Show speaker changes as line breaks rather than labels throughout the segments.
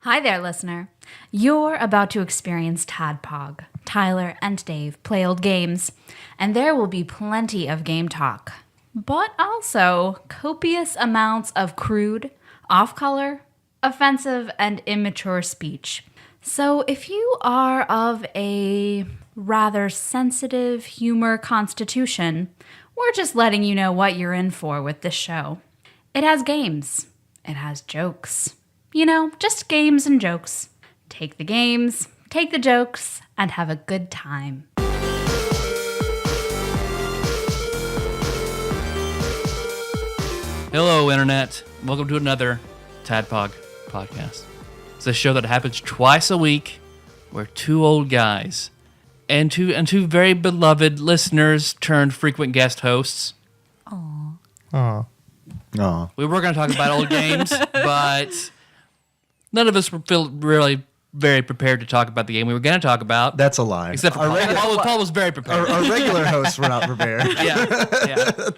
Hi there, listener. You're about to experience TADPOG. Tyler and Dave play old games, and there will be plenty of game talk, but also copious amounts of crude, off-color, offensive, and immature speech. So if you are of a rather sensitive humor constitution, we're just letting you know what you're in for with this show. It has games. It has jokes. You know, just games and jokes. Take the games, take the jokes, and have a good time.
Hello, Internet. Welcome to another TADPOG podcast. It's a show that happens twice a week where two old guys and two very beloved listeners turned frequent guest hosts.
Aw.
We were going to talk about old games, but none of us feel really very prepared to talk about the game we were going to talk about.
That's a lie.
Except for Paul. Paul was very prepared.
Our regular hosts were not prepared.
Yeah.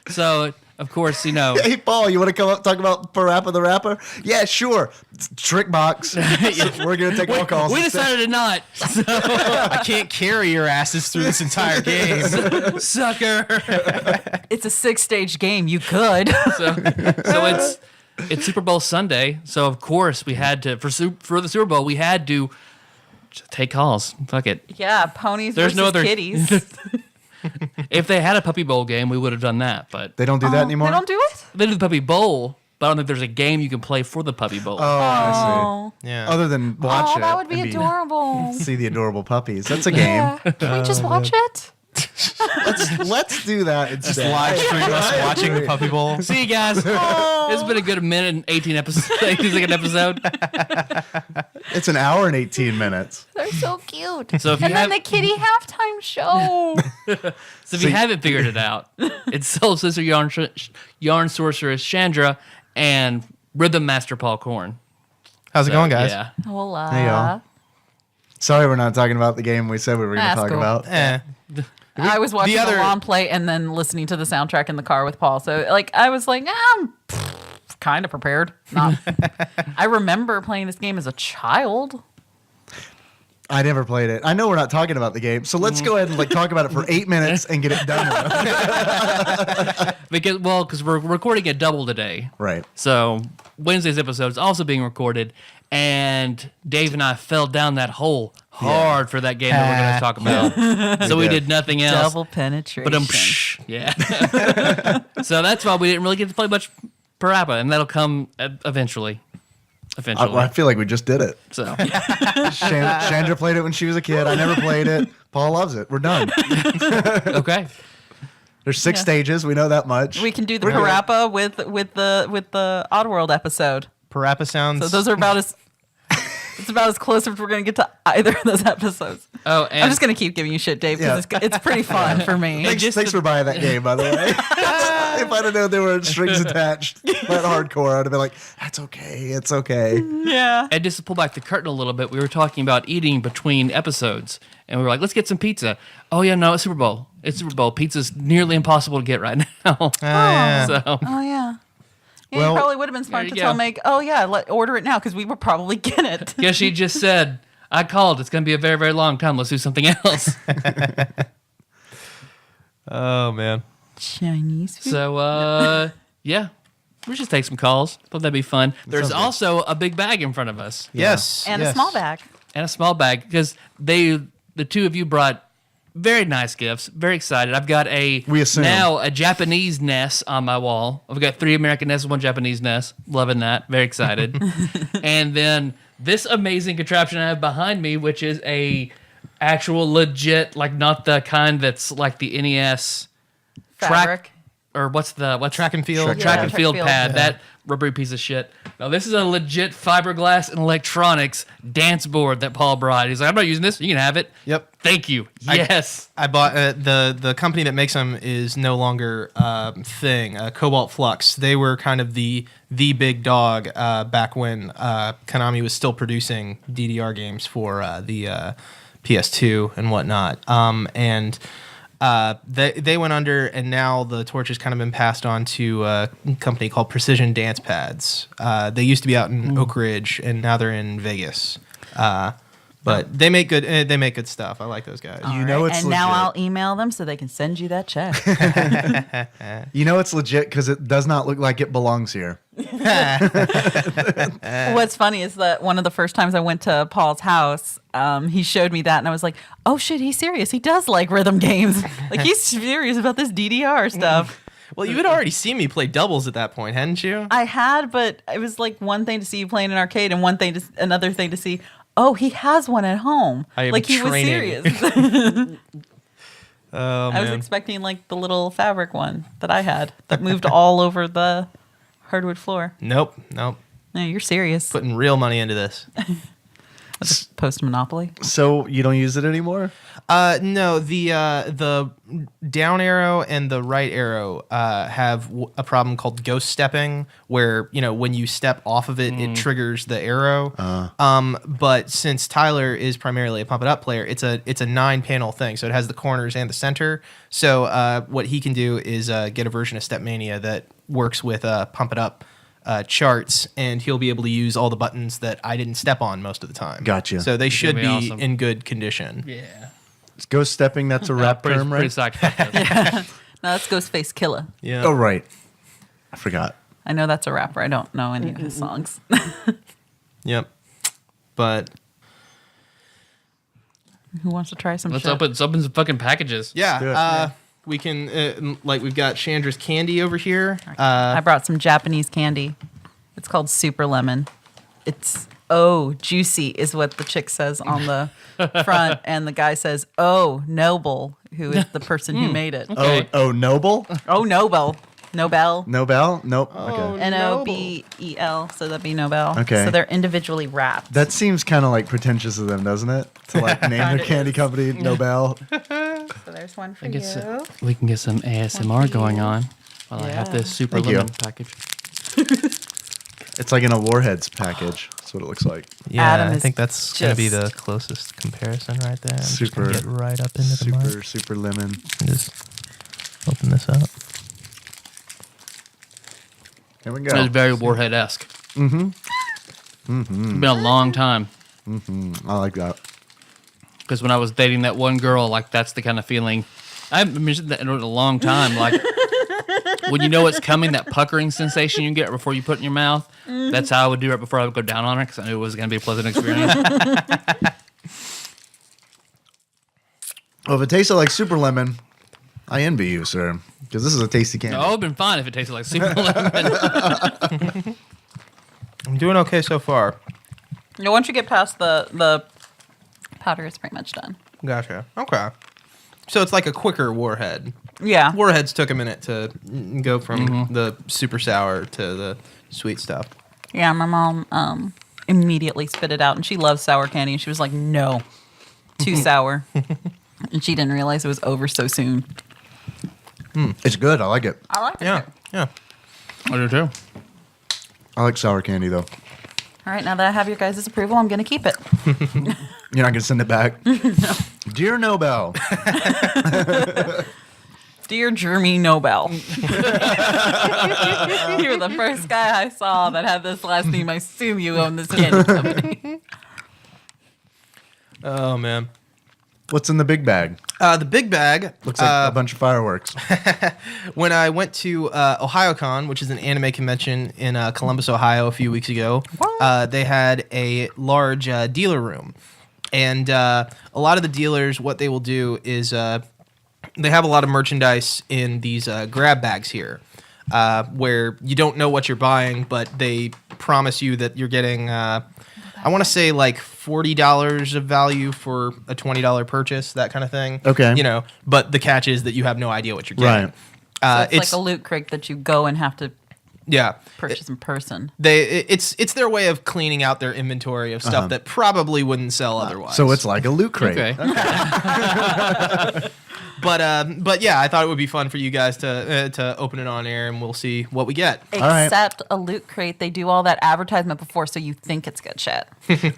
So, of course, you know.
Hey, Paul, you want to come up and talk about Parappa the Rapper? Yeah, sure. Trick box. We're going to take all calls.
We decided to not. So.
I can't carry your asses through this entire game.
Sucker.
It's a 6-stage game. You could.
So it's Super Bowl Sunday, so of course we had to for the Super Bowl we had to take calls. Fuck it.
Yeah, ponies
There's
versus
no other
kitties.
If they had a Puppy Bowl game, we would have done that, but
They don't do that anymore?
They don't do it?
they do the Puppy Bowl, but I don't think there's a game you can play for the Puppy Bowl.
Oh, I see.
Yeah.
Other than watch it.
that would be
and
adorable.
See the adorable puppies. That's a game.
Yeah. Can we just watch it?
Let's do that instead.
Just live stream us watching the Puppy Bowl.
See you guys. It's been a good minute and 18 episodes. 18-second episode.
It's an hour and 18 minutes.
They're so cute.
So if you
And then the kitty halftime show.
So if you haven't figured it out, it's Soul Sister Yarn Sorceress Chandra and Rhythm Master Paul Korn.
How's it going, guys?
Yeah.
Hola.
Hey, y'all. Sorry we're not talking about the game we said we were going to
That's
talk
cool.
about.
I was watching
other-
Alon play and then listening to the soundtrack in the car with Paul. So, I was like, I'm kind of prepared. Not. I remember playing this game as a child.
I never played it. I know we're not talking about the game, so let's go ahead and talk about it for 8 minutes and get it done with.
Because we're recording a double today.
Right.
So Wednesday's episode is also being recorded, and Dave and I fell down that hole hard for that game that we're going to talk about. So we did nothing else.
Double penetration.
But yeah. So that's why we didn't really get to play much Parappa, and that'll come eventually.
I feel like we just did it.
So
Chandra played it when she was a kid. I never played it. Paul loves it. We're done.
okay.
There's 6 stages. We know that much.
We can do the Parappa with the Oddworld episode.
Parappa sounds.
So those are about as it's about as close as we're gonna get to either of those episodes.
Oh, and
I'm just gonna keep giving you shit, Dave, because it's pretty fun for me.
Thanks for buying that game, by the way. If I'd have known there were strings attached, that hardcore, I'd have been like, that's okay. It's okay.
Yeah.
And just to pull back the curtain a little bit, we were talking about eating between episodes, and we were like, let's get some pizza. Oh, yeah, no, it's Super Bowl. It's Super Bowl. Pizza's nearly impossible to get right now.
yeah.
So,
Oh yeah. Yeah,
Well,
you probably would have been smart
there
to
you
tell
go.
Meg, oh yeah, order it now because we would probably get it.
yeah, she just said, I called. It's going to be a very, very long time. Let's do something else.
Oh, man.
Chinese food.
So, yeah, we just take some calls. Thought that'd be fun. There's
sounds good.
also a big bag in front of us
Yes.
And
yes.
a small bag.
and a small bag because the two of you brought very nice gifts. Very excited. I've got
We assume.
now a Japanese nest on my wall. I've got 3 American nests, 1 Japanese nest. Loving that. Very excited. And then this amazing contraption I have behind me, which is a actual legit, not the kind that's like the NES
Fabric.
or what's
Track and field.
track
Yeah,
and field
field.
pad.
Yeah.
That rubbery piece of shit. Now this is a legit fiberglass and electronics dance board that Paul brought. He's like, I'm not using this. You can have it.
Yep.
Thank you. Yes.
I bought the company that makes them is no longer thing. Cobalt Flux. They were kind of the big dog back when Konami was still producing DDR games for the PS2 and whatnot. And They went under, and now the torch has kind of been passed on to a company called Precision Dance Pads. They used to be out in Oak Ridge, and now they're in Vegas. But they make good. They make good stuff. I like those guys.
You know it's
and
legit.
now I'll email them so they can send you that check.
You know it's legit because it does not look like it belongs here.
What's funny is that one of the first times I went to Paul's house, he showed me that, and I was like, "Oh shit, he's serious. He does like rhythm games. Like he's serious about this DDR stuff."
Well, you had already seen me play doubles at that point, hadn't you?
I had, but it was like one thing to see you playing an arcade, and another thing to see. Oh, he has one at home.
I am
like he
training.
was serious.
Oh,
I was
man.
expecting like the little fabric one that I had that moved all over the hardwood floor.
Nope.
No, you're serious.
Putting real money into this.
Post Monopoly.
So you don't use it anymore?
No, the down arrow and the right arrow have a problem called ghost stepping, where when you step off of it, it triggers the arrow. But since Tyler is primarily a pump it up player, it's a 9-panel thing, so it has the corners and the center. So what he can do is get a version of Stepmania that works with pump it up charts, and he'll be able to use all the buttons that I didn't step on most of the time.
Gotcha.
So they should
be
be
awesome.
in good condition.
Yeah.
It's ghost stepping. That's a rap
Pretty,
term,
pretty
right?
psyched about that.
No, that's Ghostface Killer.
Yeah.
Oh, right. I forgot.
I know that's a rapper. I don't know any of his songs.
Yep. But
Who wants to try some
Let's
shit?
open some fucking packages.
yeah,
do it.
we can we've got Chandra's candy over here.
I brought some Japanese candy. It's called Super Lemon. It's juicy is what the chick says on the front, and the guy says, "Oh, noble," who is the person who made it.
Okay.
Oh, Noble?
Oh, Nobel. Nobel.
Nobel? Nope. Okay.
Nobel. So that'd be Nobel.
Okay.
So they're individually wrapped.
That seems kind of like pretentious of them, doesn't it? To like name their
Kinda
candy
is.
company Nobel.
So there's one for
I
you.
guess we can get some ASMR going on while I have this super
Thank you.
lemon package.
It's like in a Warheads package. That's what it looks like.
Yeah,
Adam
I
is
think that's going to be
just-
the closest comparison right there. I'm just
Super-
gonna get right up into the mic.
Super lemon.
And just open this up.
There we
It's
go.
very Warhead-esque. It's been a long time.
I like that.
Because when I was dating that one girl, like that's the kind of feeling. I haven't mentioned that in a long time. Like when you know it's coming, that puckering sensation you get before you put it in your mouth. That's how I would do right before I would go down on her, because I knew it was going to be a pleasant experience.
Well, if it tasted like super lemon, I envy you, sir. Because this is a tasty candy.
Oh, it would have been fine if it tasted like super lemon.
I'm doing okay so far.
Yeah, once you get past the powder, it's pretty much done.
Gotcha. Okay. So it's like a quicker Warhead.
Yeah.
Warheads took a minute to go from the super sour to the sweet stuff.
Yeah, my mom immediately spit it out, and she loves sour candy, and she was like, "No, too sour," and she didn't realize it was over so soon.
It's good. I like it.
I like it.
Yeah. Yeah.
I do too.
I like sour candy, though.
All right, now that I have your guys' approval, I'm gonna keep it.
You're not going to send it back? Dear Nobel.
Dear Jeremy Nobel, you're the first guy I saw that had this last name. I assume you own this candy company.
Oh, man.
What's in the big bag?
The big bag.
Looks like a bunch of fireworks.
When I went to OhioCon, which is an anime convention in Columbus, Ohio, a few weeks ago, they had a large dealer room. And a lot of the dealers, what they will do is they have a lot of merchandise in these grab bags here, where you don't know what you're buying, but they promise you that you're getting, I want to say like $40 of value for a $20 purchase, that kind of thing.
Okay.
You know, but the catch is that you have no idea what you're getting.
Right.
So it's like a loot crate that you go and have to
yeah.
purchase in person.
It's their way of cleaning out their inventory of stuff that probably wouldn't sell otherwise.
So it's like a loot crate.
Okay.
But yeah, I thought it would be fun for you guys to open it on air, and we'll see what we get.
right.
Except a loot crate, they do all that advertisement before, so you think it's good shit.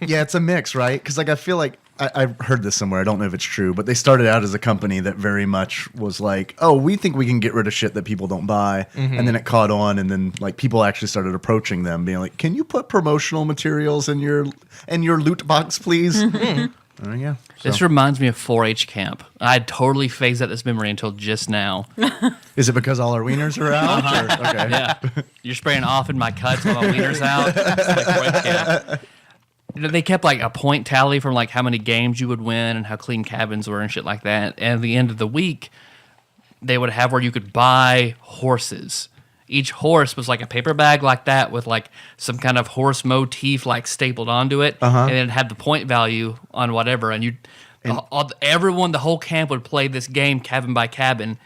Yeah, it's a mix, right? Because like I feel like I've heard this somewhere. I don't know if it's true, but they started out as a company that very much was like, oh, we think we can get rid of shit that people don't buy. And then it caught on, and then like people actually started approaching them, being like, can you put promotional materials in your loot box, please? Yeah.
This reminds me of 4-H camp. I totally phased out this memory until just now.
Is it because all our wieners are out? Or- okay.
Yeah, you're spraying off in my cuts while my wiener's out. It's like 4-H camp. You know, they kept like a point tally from like how many games you would win and how clean cabins were and shit like that. And at the end of the week, they would have where you could buy horses. Each horse was like a paper bag like that with like some kind of horse motif like stapled onto it, and it had the point value on whatever. And everyone, the whole camp would play this game cabin by cabin,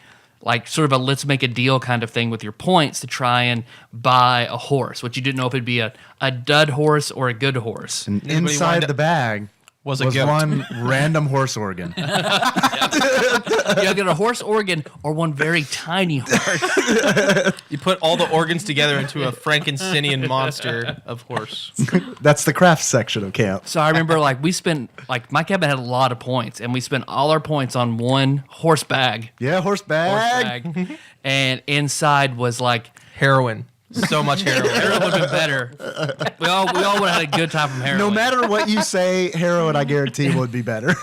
like sort of a let's make a deal kind of thing with your points to try and buy a horse, which you didn't know if it'd be a dud horse or a good horse.
And inside the bag
Was
was
a goat.
one random horse organ.
You get a horse organ or one very tiny horse.
You put all the organs together into a Frankensteinian monster of horse.
That's the crafts section of camp.
So I remember like we spent like my cabin had a lot of points, and we spent all our points on one horse bag.
Yeah, horse bag.
And inside was like
Heroin. So much heroin.
heroin would have been better. We all would have had a good time from heroin.
No matter what you say, heroin, I guarantee, would be better.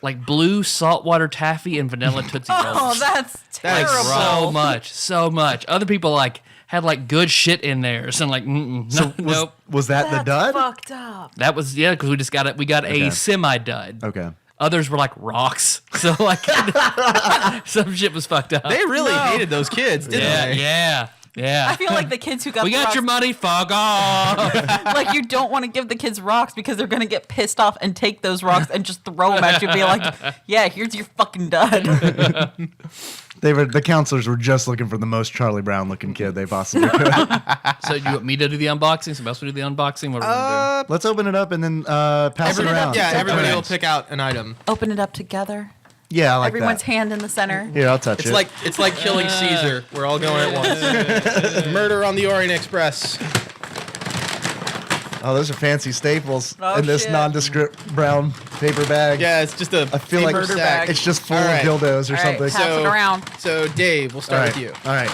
Like blue saltwater taffy and vanilla Tootsie Rolls.
Oh, that's
That is
terrible.
so much. Other people like had like good shit in theirs, and like nope.
Was that the
That's
dud?
fucked up.
That was because we just got it. We got a semi dud.
Okay.
Others were like rocks. So like some shit was fucked up.
They really hated those kids, didn't they?
Yeah.
I feel like the kids who got
We
the
got
rocks,
your money, fuck off.
like you don't want to give the kids rocks because they're gonna get pissed off and take those rocks and just throw them at you and be like, yeah, here's your fucking dud.
The counselors were just looking for the most Charlie Brown looking kid they possibly could.
So you want me to do the unboxing? Somebody else will do the unboxing? What are we gonna
Let's open it up and then pass it around.
Yeah, everybody
Okay.
will pick out an item.
Open it up together.
Yeah, I like
Everyone's
that.
hand in the center.
Here, I'll touch
It's
it.
like killing Caesar. We're all going at once. Murder on the Orient Express.
Oh, those are fancy staples
Oh,
in this
shit.
nondescript brown paper bag.
Yeah, it's just a
I feel like
paper
bag.
it's just full
All right.
of dildos or
All right,
something.
pass it around.
So Dave, we'll
All
start
right.
with you.
All right.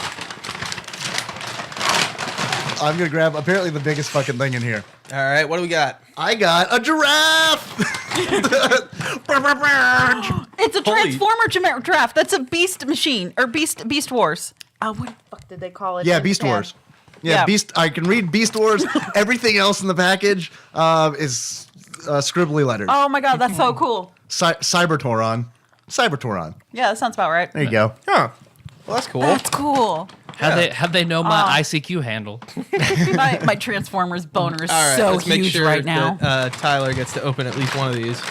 I'm gonna grab apparently the biggest fucking thing in here.
All right, what do we got?
I got a giraffe.
It's a Transformer giraffe. That's a Beast Machine or Beast Wars. What the fuck did they call it?
Yeah,
in
Beast
Japan?
Wars. Yeah,
Yeah.
Beast. I can read Beast Wars. Everything else in the package is scribbly letters.
Oh my god, that's so cool.
Cybertoron. Cybertoron.
Yeah, that sounds about right.
There you go.
Huh. Well, that's cool.
That's cool.
How they know my ICQ handle?
My Transformers boner is
All right,
so
let's make
huge
sure
right now.
that Tyler gets to open at least one of these.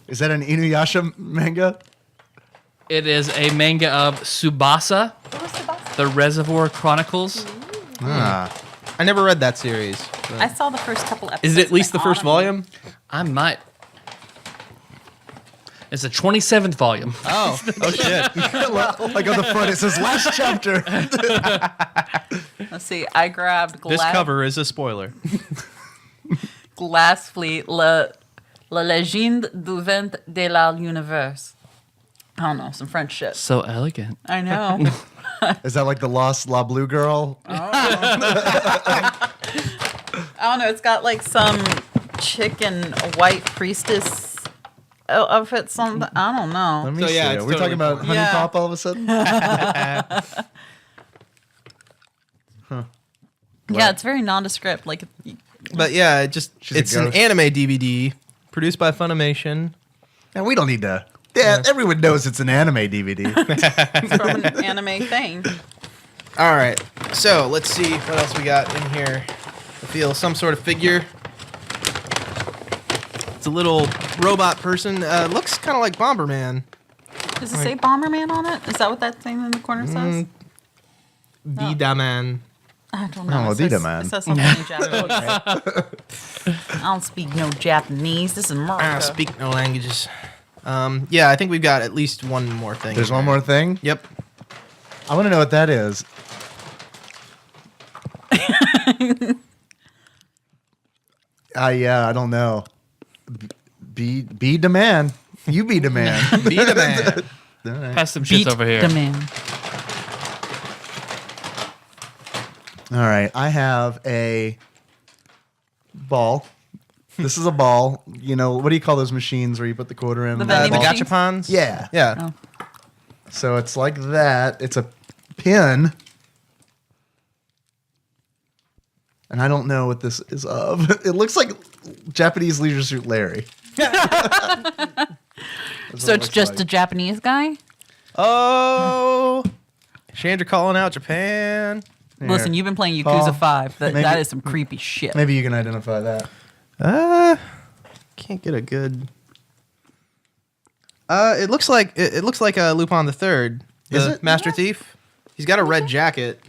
Is that an Inuyasha manga?
It is a manga of Tsubasa, the Reservoir Chronicles.
Ah.
I never read that series. but-
I saw the first couple episodes.
Is it at least the
of
first
anime.
volume?
I might. It's the 27th volume.
Oh, oh shit.
Like on the front, it says last chapter.
Let's see. I grabbed
This cover is a spoiler.
Glass Fleet, La Légende du Vent de l'Univers. I don't know, some French shit.
So elegant.
I know.
Is that like the Lost La Blue Girl?
I don't know. It's got like some chicken white priestess outfit. Something. I don't know.
Let me
So,
see.
yeah,
Are
it's
we talking
totally
about Honey
Yeah.
Pop all of a sudden?
Yeah, it's very nondescript. Like
But yeah,
She's a
it's an
ghost.
anime DVD produced by Funimation.
And we don't need to. Yeah, everyone knows it's an anime DVD.
from an anime thing.
All right, so let's see what else we got in here. I feel some sort of figure. It's a little robot person. Looks kind of like Bomberman.
Does it say Bomberman on it? Is that what that thing in the corner says?
Vidaman.
I don't know.
Oh,
It says-
Dita Man.
It says something in Japanese. I don't speak no Japanese. This is America.
I speak no languages. Yeah, I think we've got at least one more thing.
There's
in
one
there.
more thing.
Yep.
I want to know what that is. Yeah, I don't know. Be the man. You be the man.
Be the man.
All right.
Pass some shits
Beat
over here.
the man.
All right. I have a ball. This is a ball. You know, what do you call those machines where you put the quarter in?
The
The
vending machines?
gachapons?
Yeah.
Yeah.
Oh.
So it's like that. It's a pin. And I don't know what this is of. It looks like Japanese Leisure Suit Larry.
So it's just a Japanese guy?
Oh. Chandra calling out Japan.
Listen, you've been playing
Paul,
Yakuza 5. That
maybe- Maybe you can identify that.
Can't get a good. It looks like Lupin the Third, the
Is it?
Master Thief. He's got a red jacket.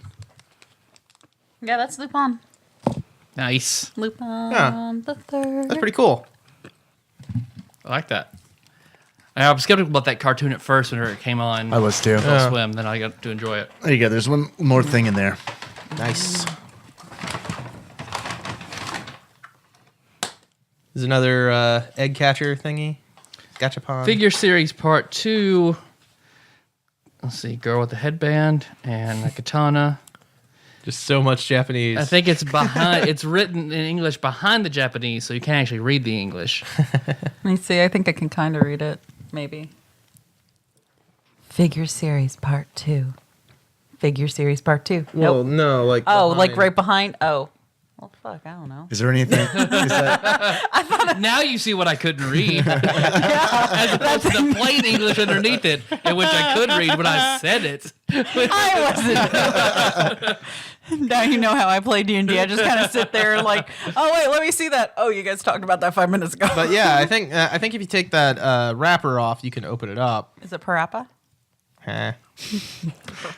Yeah, that's Lupin.
Nice.
Lupin
Yeah.
the Third.
That's pretty cool.
I like that. I was skeptical about that cartoon at first when it came on.
I was too.
Adult Swim. Then I got to enjoy it.
There you go. There's one more thing in there.
Nice. There's another egg catcher thingy. Gachapon.
Figure Series Part 2. Let's see. Girl with the headband and a katana.
Just so much Japanese.
I think it's behind. It's written in English behind the Japanese, so you can't actually read the English.
Let me see. I think I can kind of read it. Maybe. Figure Series Part 2. Figure Series Part 2.
Well,
Nope.
no, like.
Oh, like
behind.
right behind? Oh. Well, fuck. I don't know.
Is there anything? Is that,
Now you see what I couldn't read, as opposed to the plain English underneath it, in which I could read when I said it.
I wasn't. Now you know how I play D&D. I just kind of sit there like, oh, wait, let me see that. Oh, you guys talked about that 5 minutes ago.
But yeah, I think if you take that wrapper off, you can open it up.
Is it Parappa?
Huh.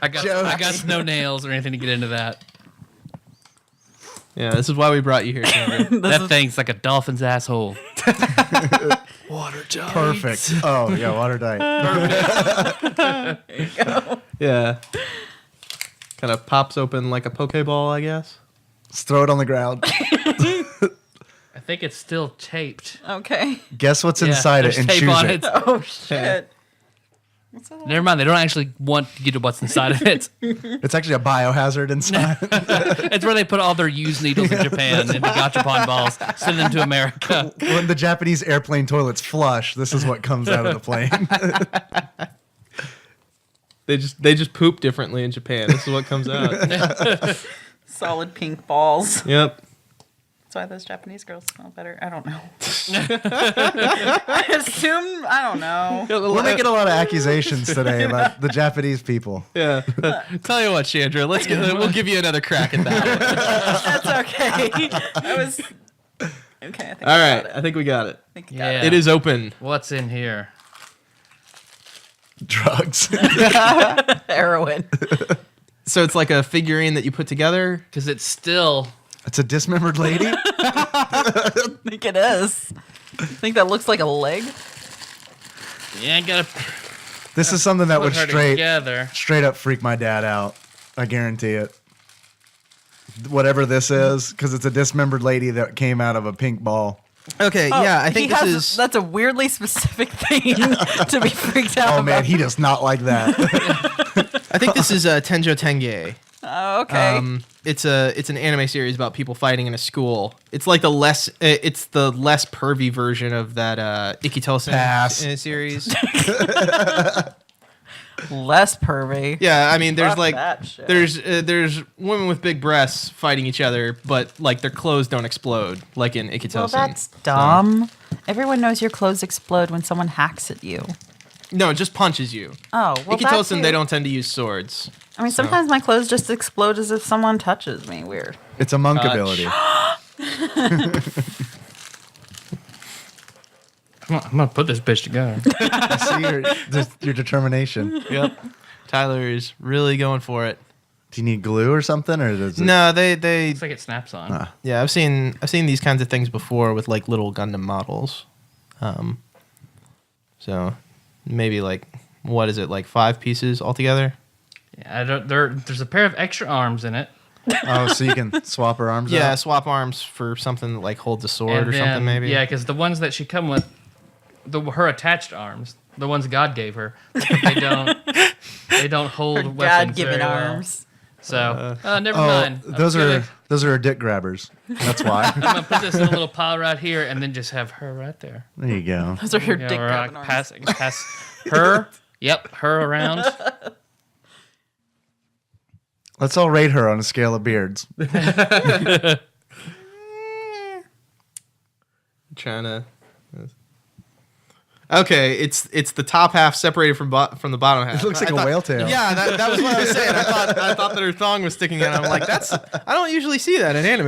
I got no nails or anything to get into that.
Yeah, this is why we brought you here, Chandra.
That thing's like a dolphin's asshole. Watertight.
perfect. Oh, yeah, watertight.
Yeah. Kind of pops open like a Pokeball, I guess.
Let's throw it on the ground.
I think it's still taped.
Okay.
Guess what's
Yeah,
inside it
there's
and
tape
choose
on
it.
Oh, shit.
Never mind. They don't actually want to get to what's inside of it.
It's actually a biohazard inside.
It's where they put all their used needles in Japan into gachapon balls, send them to America.
When the Japanese airplane toilets flush, this is what comes out of the plane.
They just poop differently in Japan. This is what comes out.
Solid pink balls.
Yep.
That's why those Japanese girls smell better. I don't know. I assume, I don't know.
We're making a lot of accusations today about the Japanese people.
Yeah. Tell you what, Chandra, we'll give you another crack at that.
That's okay. I was... Okay, I think
All right, I think we got it.
I think you got
Yeah.
It is open.
What's in here?
Drugs.
it. Heroin.
So it's like a figurine that you put together.
Because it's still.
It's a dismembered lady.
I think it is. I think that looks like a leg.
Yeah, gotta
This is something that
put
would
her together.
straight up freak my dad out. I guarantee it. Whatever this is, because it's a dismembered lady that came out of a pink ball.
Okay,
Oh,
yeah, I think this is.
That's a weirdly specific thing to be freaked out
Oh
about.
man, he does not like that.
I think this is Tenjo Tenge.
Oh, okay.
It's an anime series about people fighting in a school. It's like the less pervy version of that Ikitosen
Pass.
series.
Less pervy.
Yeah, I mean, there's
Fuck
like
that shit.
there's women with big breasts fighting each other, but like their clothes don't explode like in Ikitosen.
Well, that's dumb. Everyone knows your clothes explode when someone hacks at you.
No, it just punches you.
Oh, well, that
Ikitosen,
too.
they don't tend to use swords.
I mean, sometimes my clothes just explode as if someone touches me. Weird.
It's a monk
Touch.
ability.
I'm gonna put this bitch together.
I see your determination.
Yep. Tyler is really going for it.
Do you need glue or something, or does it?
No, they
Looks like it snaps on.
yeah, I've seen these kinds of things before with like little Gundam models. So maybe like what is it, like 5 pieces altogether?
Yeah, there's a pair of extra arms in it.
Oh, so you can swap her arms
Yeah,
out?
swap arms for something that like holds a sword
And
or
then,
something maybe.
Yeah, because the ones that she come with, her attached arms, the ones God gave her, they don't hold
Her
weapons
God-given
very well.
arms.
So never
Oh,
mind.
those are her dick grabbers. That's why.
I'm gonna put this in a little pile right here, and then just have her right there.
There you go.
Those are her
Yeah,
dick
or
grabbing
I
arms.
pass her. Yep, her around.
Let's all rate her on a scale of beards.
Trying to. Okay, it's the top half separated from the bottom half.
It looks like
I
a
thought-
whale tail.
Yeah, that was what I was saying. I thought that her thong was sticking out. I'm like, I don't usually see that in anime.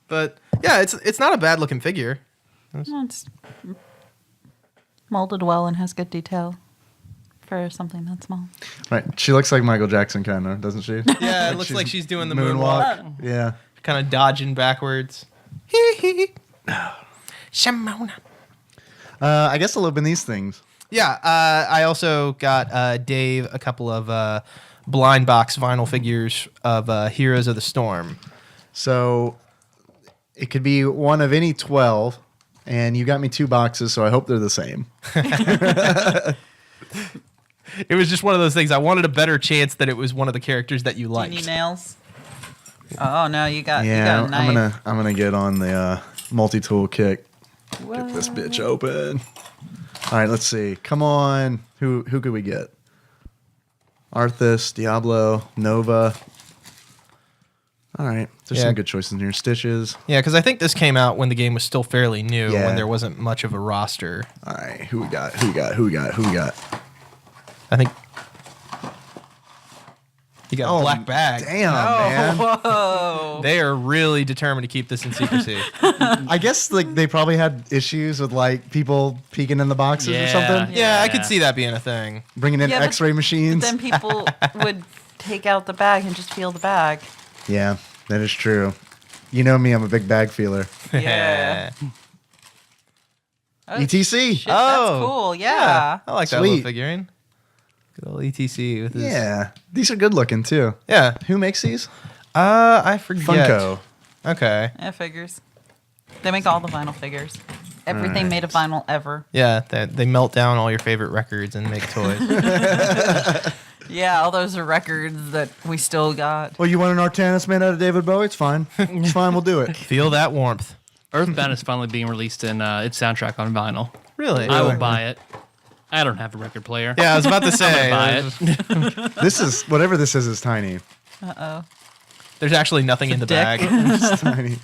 But yeah, it's not a bad looking figure.
Well, it's molded well and has good detail for something that small.
Right. She looks like Michael Jackson, kind of, doesn't she?
Yeah, it looks like she's doing the moonwalk,
Yeah.
kind of dodging backwards. Shamona.
I guess I'll open these things.
Yeah, I also got Dave a couple of blind box vinyl figures of Heroes of the Storm.
So it could be one of any 12, and you got me 2 boxes, so I hope they're the same.
It was just one of those things. I wanted a better chance that it was one of the characters that you
Do you
liked.
need nails? Oh no, you got
Yeah,
a knife.
I'm gonna get on the multi-tool kick.
What?
Get this bitch open. All right, let's see. Come on. Who could we get? Arthas, Diablo, Nova. All right. There's
Yeah.
some good choices in here. Stitches.
Yeah, because I think this came out when the game was still fairly new,
Yeah.
when there wasn't much of a roster.
All right. Who we got? Who we got? Who we got? Who we got?
I think you got
Oh,
a black bag.
Damn, man.
Whoa!
They are really determined to keep this in secrecy.
I guess like they probably had issues with like people peeking in the boxes or something.
Yeah, I could see that being a thing.
Bringing in
Yeah, but-
X-ray machines.
Then people would take out the bag and just feel the bag.
Yeah, that is true. You know me, I'm a big bag feeler.
Yeah. Oh,
ETC.
shit, that's cool. Yeah.
I like that
Sweet.
little figurine. Good old ETC with his.
Yeah, these are good looking too.
Yeah.
Who makes these?
I forget.
Funko.
Okay.
Yeah, figures. They make all the vinyl figures. Everything
Alright.
made of vinyl ever.
Yeah, they melt down all your favorite records and make toys.
Yeah, all those are records that we still got.
Well, you want an Artanis made out of David Bowie? It's fine. It's fine. We'll do it.
Feel that warmth.
Earthbound is finally being released in its soundtrack on vinyl.
Really?
I will buy it. I don't have a record player.
Yeah, I was about to say.
Buy it.
This is whatever this is tiny.
There's actually nothing in the
dick.
bag.
It's tiny.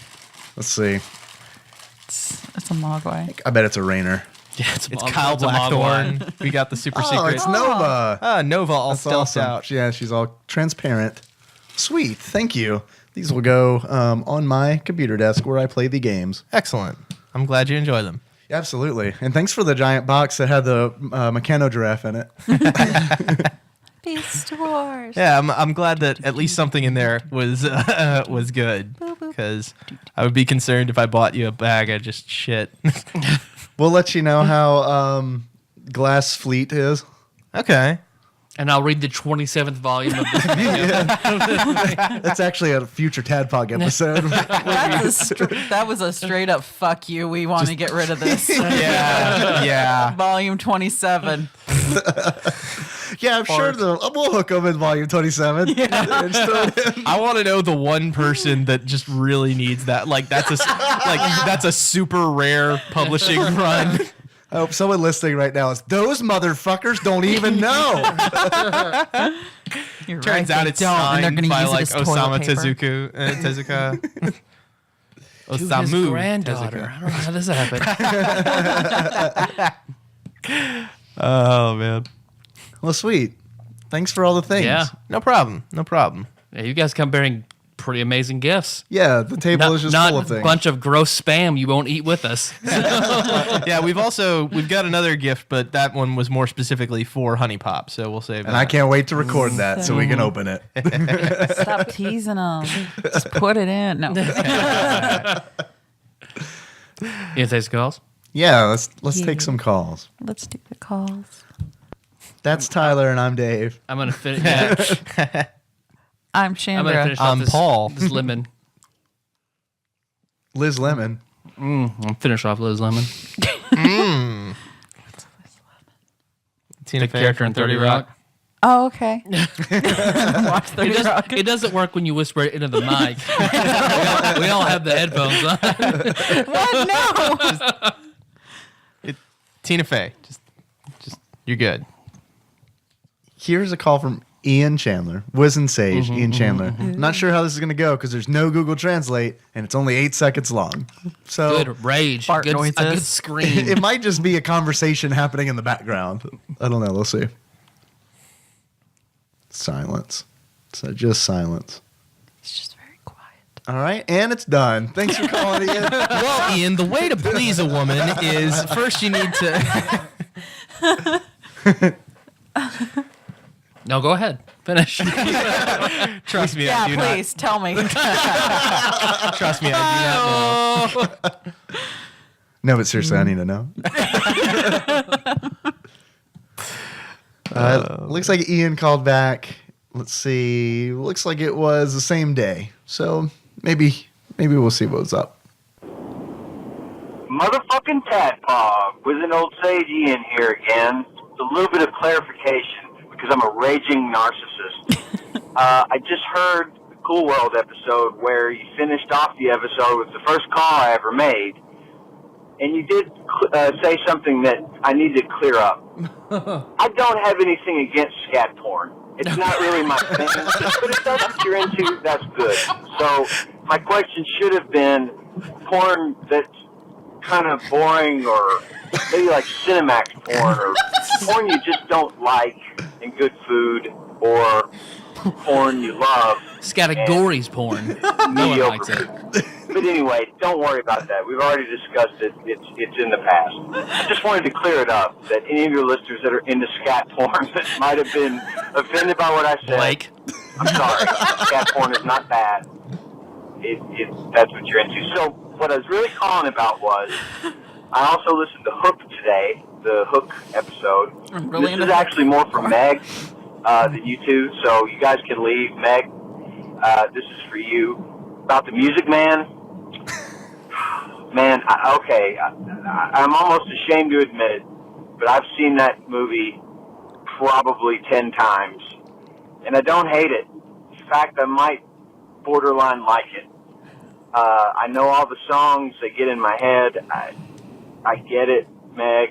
Let's see.
It's a mogwai.
I bet it's a Rainer.
Yeah,
It's Kyle
it's a Mogwai.
Blackthorn. We got the super
Oh,
secret.
it's Nova.
Nova all
That's
stealthed
awesome.
out.
Yeah, she's all transparent. Sweet. Thank you. These will go on my computer desk where I play the games.
Excellent. I'm glad you enjoy them.
Absolutely. And thanks for the giant box that had the Mechano giraffe in it.
Beast Wars.
Yeah, I'm glad that at least something in there was good. Because I would be concerned if I bought you a bag of just shit.
We'll let you know how Glass Fleet is.
Okay.
And I'll read the 27th volume of this video.
That's actually a future TADPOG episode.
That was a straight up fuck you. We want to get rid of this.
Yeah.
Volume 27.
Yeah, I'm sure we'll hook them in volume 27. And just throw it in.
I want to know the one person that just really needs that. Like that's a super rare publishing run.
I hope someone listening right now is, those motherfuckers don't even know.
You're
Turns
right,
out
they
it's
don't, and they're
signed
gonna
by
use it
like
as toilet
Osama
paper.
Tezuka.
To his
Osamu
granddaughter. I don't know how this happened.
Oh man.
Well, sweet. Thanks for all the things.
Yeah.
No problem.
Yeah, you guys come bearing pretty amazing gifts.
Yeah, the table is just
not
full of
a
things.
bunch of gross spam you won't eat with us.
Yeah, we've got another gift, but that one was more specifically for Honey Pop, so we'll save
And
that.
I can't wait to record that so we can open it.
Stop teasing them. Just put it in. No.
You take some calls?
Yeah, let's take some calls.
Let's do the calls.
That's Tyler, and I'm Dave.
I'm gonna finish. Yeah,
I'm
I'm gonna
Chandra.
finish off this,
Paul.
This lemon.
Liz Lemon.
I'm finish off Liz Lemon.
Tina
The character in 30 Rock.
Oh, okay. Watch 30 Rock.
It doesn't work when you whisper it into the mic. we all have the headphones on.
What? No.
Tina Fey. Just you're good.
Here's a call from Ian Chandler. Wiz and Sage, Ian Chandler. Not sure how this is going to go because there's no Google Translate and it's only 8 seconds long. So
Good rage.
Fart
A good
noises.
scream.
it might just be a conversation happening in the background. I don't know. We'll see. Silence. So just silence.
It's just very quiet.
All right. And it's done. Thanks for calling, Ian.
Well, Ian, the way to please a woman is first you need to.
No, go ahead. Finish.
Trust me,
Yeah,
I do
please tell me.
not. Trust me, I do not know.
No, but seriously, I need to know. Looks like Ian called back. Let's see. Looks like it was the same day. So maybe we'll see what's up.
Motherfucking TADPOG with an old sage Ian here again. It's a little bit of clarification because I'm a raging narcissist. I just heard the Cool World episode where you finished off the episode with the first call I ever made, and you did say something that I need to clear up. I don't have anything against scat porn. It's not really my thing, but if that's what you're into, that's good. So my question should have been porn that's kind of boring, or maybe like Cinemax porn, or porn you just don't like, and good food, or porn you love.
Scattergories porn. No one likes it.
But anyway, don't worry about that. We've already discussed it. It's in the past. I just wanted to clear it up that any of your listeners that are into scat porn that might have been offended by what I said,
Blake.
I'm sorry. Scat porn is not bad. That's what you're into. So what I was really calling about was, I also listened to Hook today, the Hook episode.
I'm really
This
into
is actually more for Meg than you two, so you guys can leave. Meg, this is for you. About the Music Man. Man, I'm almost ashamed to admit it, but I've seen that movie probably 10 times, and I don't hate it. In fact, I might borderline like it. I know all the songs, they get in my head. I get it, Meg.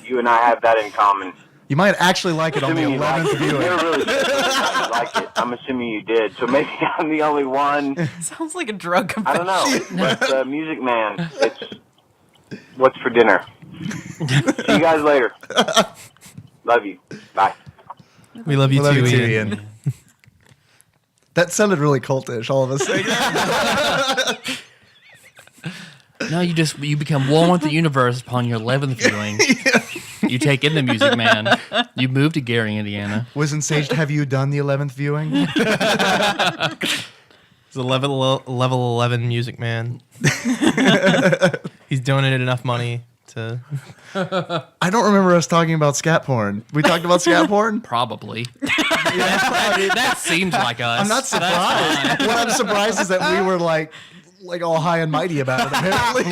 You and I have that in common.
You might actually like it on the
Assuming you like
11th
it. You
viewing.
never really said you like it. I'm assuming you did. So maybe I'm the only one.
Sounds like a drug
I
confession.
don't know. But Music Man, it's what's for dinner. See you guys later. Love you. Bye.
We love you
Love
too,
you too,
Ian.
Ian. That sounded really cultish, all of us saying
No, you become one with the universe upon your 11th viewing. You take in the Music Man. You move to Gary, Indiana.
Wiz and Sage, have you done the 11th viewing?
He's a level 11 Music Man. He's donated enough money to.
I don't remember us talking about scat porn. We talked about scat porn?
Probably. That seems like us.
I'm not surprised. What I'm surprised is that we were like all high and mighty about it, apparently.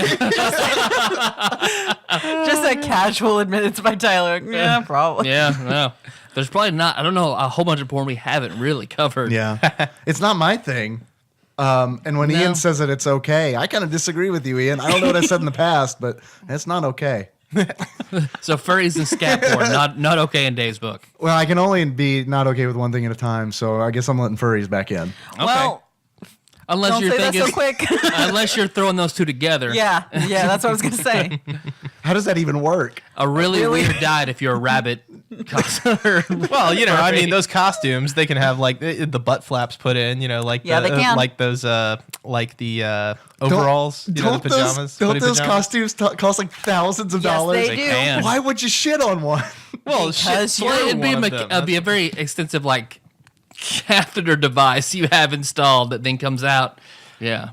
Just a casual admittance by Tyler. Yeah, probably.
Yeah, no. There's probably not, I don't know, a whole bunch of porn we haven't really covered.
Yeah. It's not my thing. And when Ian says that it's okay, I kind of disagree with you, Ian. I don't know what I said in the past, but it's not okay.
So furries and scat porn, not okay in Dave's book.
Well, I can only be not okay with one thing at a time, so I guess I'm letting furries back in.
Well,
Unless
don't
you're
say that
thinking,
so quick.
unless you're throwing those two together.
yeah, that's what I was going to say.
How does that even work?
A really weird diet if you're a rabbit.
Well, you know, I mean, those costumes, they can have like the butt flaps put in, you know, like
Yeah, they can.
like those like the overalls, you know, the pajamas.
Don't
footy
those
pajamas.
costumes cost like thousands of
Yes,
dollars?
they do.
can.
Why would you shit on one?
Well,
Because
shit,
you're-
throw
It'd be,
one of them.
it'd be a very extensive like catheter device you have installed that then comes out. Yeah.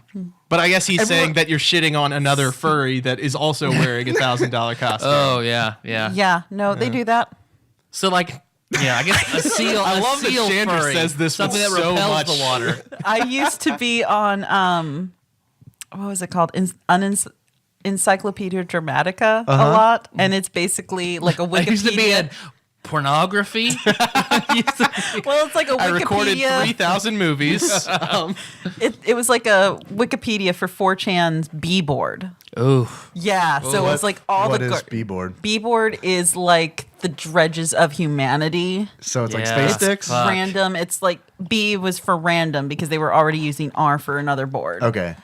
But I guess he's
Everyone-
saying that you're shitting on another furry that is also wearing $1,000 costume.
Oh yeah, yeah.
Yeah, no, they do that.
So like, yeah, I guess a seal.
I
a
love that
seal
Chandra
furry,
says this with
something that
so
repels
much.
the water.
I used to be on what was it called? Encyclopedia Dramatica a lot, and it's basically like a
I used to be in
Wikipedia.
pornography.
Well, it's like a
I recorded
Wikipedia.
3,000 movies.
It was like a Wikipedia for 4chan's B-board.
Ooh,
Yeah, so it was like all
What
the
is B-board?
B-board is like the dredges of humanity.
So it's like
Yeah.
space
It's
dicks?
Fuck.
Random. It's like B was for random because they were already using R for another board.
Okay.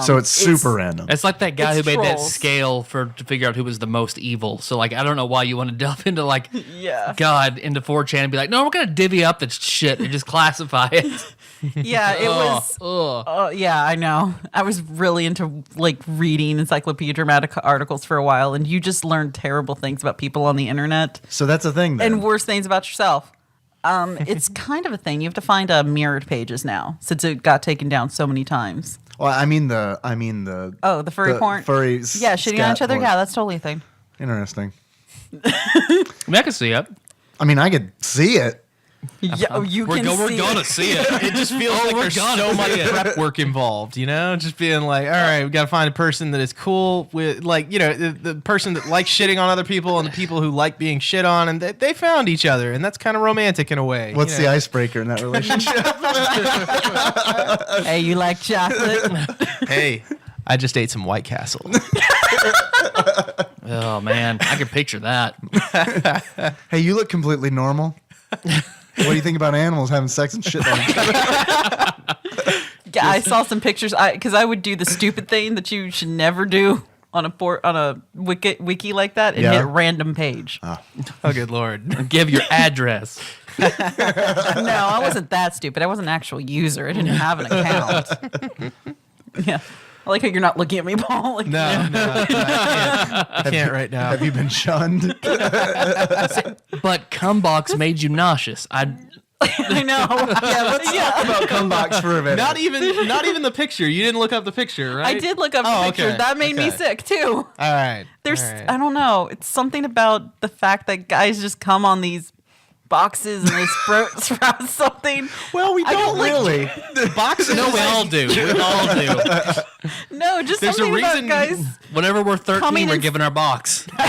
So it's super random.
it's like that guy who
It's
made that
trolls.
scale to figure out who was the most evil. So like, I don't know why you want to delve into like
Yeah.
God into 4chan and be like, no, we're gonna divvy up this shit and just classify it.
Yeah, it was. Yeah, I know. I was really into like reading Encyclopedia Dramatica articles for a while, and you just learned terrible things about people on the internet
So that's a thing then.
and worse things about yourself. It's kind of a thing. You have to find mirrored pages now since it got taken down so many times.
Well, I mean the
Oh, the furry porn.
Furry
Yeah, shitting on
scat
each other.
porn.
Yeah, that's totally a thing.
Interesting.
I mean, I can see it.
I mean, I could see it.
Yeah, oh, you
We're
can see
gonna
it.
see it.
It just feels like
we're
there's
gonna
so much
see it.
prep work involved, you know? Just being like, all right, we got to find a person that is cool with, like, you know, the person that likes shitting on other people and the people who like being shit on, and they found each other, and that's kind of romantic in a way.
What's
you
the
know?
icebreaker in that relationship?
Hey, you like chocolate?
Hey, I just ate some White Castle.
Oh man, I can picture that.
Hey, you look completely normal. What do you think about animals having sex and shit on each other?
Yeah, I saw some pictures. Because I would do the stupid thing that you should never do on a wiki like that and
Yeah.
hit random page.
Oh, good Lord.
Give your address.
No, I wasn't that stupid. I wasn't an actual user. I didn't have an account. Yeah. I like how you're not looking at me, Paul. Like,
No, I can't right now.
Have you been shunned?
But Cumbox made you nauseous.
I know. Yeah,
About comebacks for a minute.
Not even the picture. You didn't look up the picture, right?
I did look up
Oh,
the picture.
okay.
That made me
Okay.
sick too.
All right.
There's,
all right.
I don't know. It's something about the fact that guys just come on these boxes and they sprout something.
Well, we
I
don't
don't like-
really.
Boxes.
No, we all do. We all do.
No, just
There's a
something
reason-
about guys
Whenever we're 13,
Coming
we're
in-
giving our box.
coming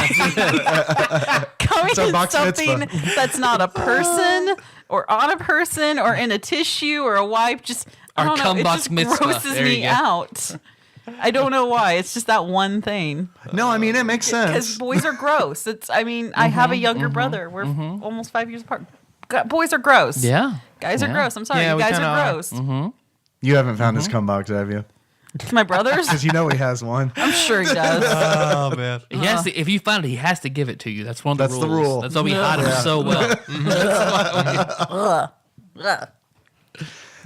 our
in
box
something
mitzvah.
that's not a person or on a person or in a tissue or a wipe. Just I
Our
don't know.
cum
It
box
just
mitzvah.
grosses
There you
me
go.
out. I don't know why. It's just that one thing.
No, I mean, it makes
Because
sense.
boys are gross. I mean, I have a younger brother. We're almost 5 years apart. Boys are gross.
Yeah.
Guys are
Yeah.
gross. I'm sorry.
Yeah,
you
we
guys
kinda
are
are.
gross.
You haven't found his cum box, have you?
My brothers?
Because you know he has one.
I'm sure he does.
Oh man.
He has to, if you find it, he has to give it to you. That's one of the
That's
rules.
the rule.
That's why we hide him so well.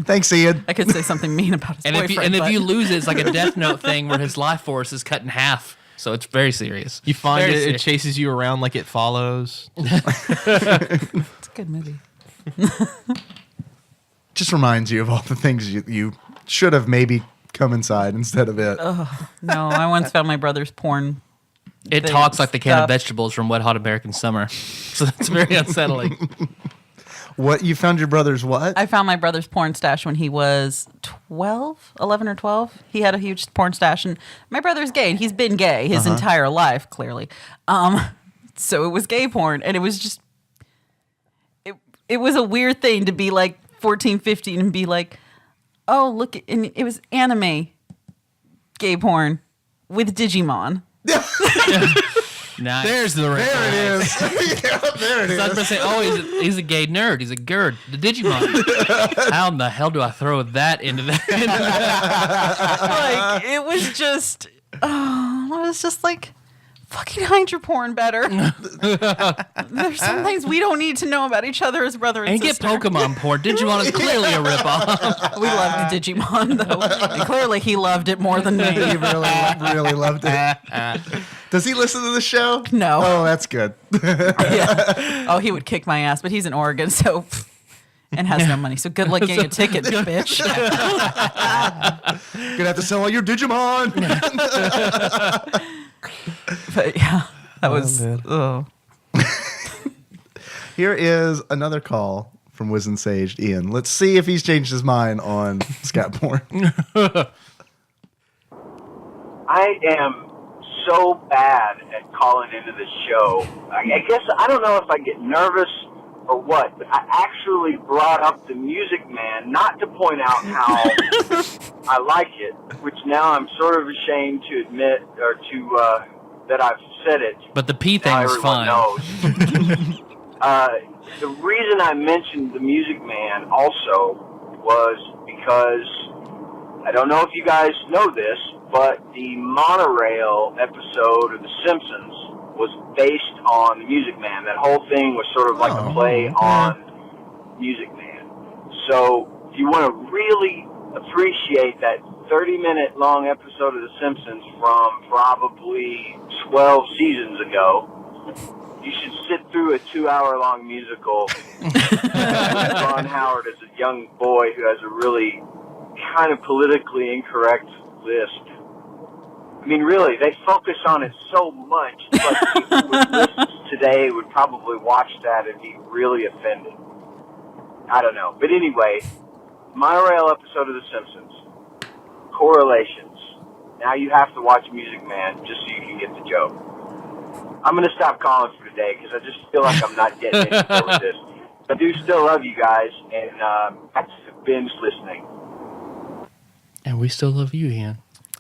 Thanks, Ian.
I could say something mean about his
And
boyfriend.
if you
but-
lose it, it's like a Death Note thing where his life force is cut in half. So it's very serious.
You find
Very
it, it
serious.
chases you around like it follows.
It's a good movie.
Just reminds you of all the things you should have maybe come inside instead of it.
No, I once found my brother's porn.
It
They
talks like the can of
stop.
vegetables from Wet Hot American Summer. So that's very unsettling.
What? You found your brother's what?
I found my brother's porn stash when he was 11 or 12. He had a huge porn stash, and my brother's gay, and he's been gay his entire life, clearly. So it was gay porn, and it was just, it was a weird thing to be like 14, 15 and be like, oh, look, and it was anime gay porn with Digimon.
Nice.
There's the red
There it is. Yeah, there it
I was
is.
going to say, oh, he's a gay nerd. He's a GERD. The Digimon. How in the hell do I throw that into that?
Like, it was just, I was just like, fucking hide your porn better. There's some things we don't need to know about each other as brother and
And get
sister.
Pokemon porn. Digimon is clearly a ripoff.
We loved the Digimon, though. And clearly, he loved it more than me.
He really loved it. Does he listen to the show?
No.
Oh, that's good.
Yeah. Oh, he would kick my ass, but he's in Oregon, so and has no money. So good luck getting a ticket, bitch.
Gonna have to sell all your Digimon.
But yeah, that was. Oh.
Here is another call from Wizen Sage Ian. Let's see if he's changed his mind on scat porn.
I am so bad at calling into the show. I guess I don't know if I get nervous or what, but I actually brought up the Music Man not to point out how I like it, which now I'm sort of ashamed to admit or to that I've said it.
But the P thing
Now
is
everyone
fine.
knows. The reason I mentioned the Music Man also was because I don't know if you guys know this, but the monorail episode of The Simpsons was based on the Music Man. That whole thing was sort of like a play on Music Man. So if you want to really appreciate that 30-minute long episode of The Simpsons from probably 12 seasons ago, you should sit through a 2-hour-long musical with Ron Howard as a young boy who has a really kind of politically incorrect lisp. I mean, really, they focus on it so much. Like people with lisps today would probably watch that and be really offended. I don't know. But anyway, monorail episode of The Simpsons. Correlations. Now you have to watch Music Man just so you can get the joke. I'm going to stop calling for today because I just feel like I'm not getting anywhere with this. I do still love you guys, and that's binge listening.
And we still love you, Ian.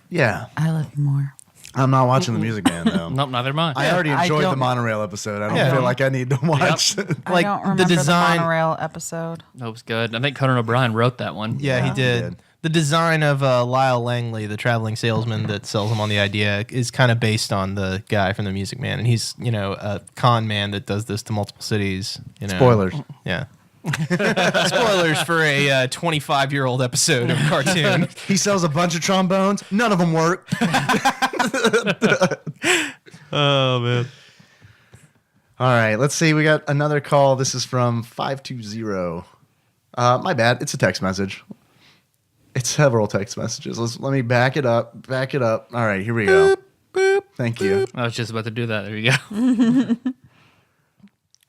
Yeah.
I love you more.
I'm not watching the Music Man, though.
Nope, neither am I.
I already
I
enjoyed the
don't-
monorail episode. I don't
Yeah.
feel like I need to watch it.
I
Like,
don't
the
remember the
design-
monorail episode.
That was good. I think Conan O'Brien wrote that one.
Yeah, he
He
did.
did.
The design of Lyle Langley, the traveling salesman that sells him on the idea, is kind of based on the guy from the Music Man, and he's a con man that does this to multiple cities.
Spoilers.
Yeah. Spoilers for a 25-year-old episode of a cartoon.
He sells a bunch of trombones. None of them work.
Oh man.
All right, let's see. We got another call. This is from 520. My bad. It's a text message. It's several text messages. Let me back it up. Back it up. All right, here we go. Thank you.
I was just about to do that. There you go.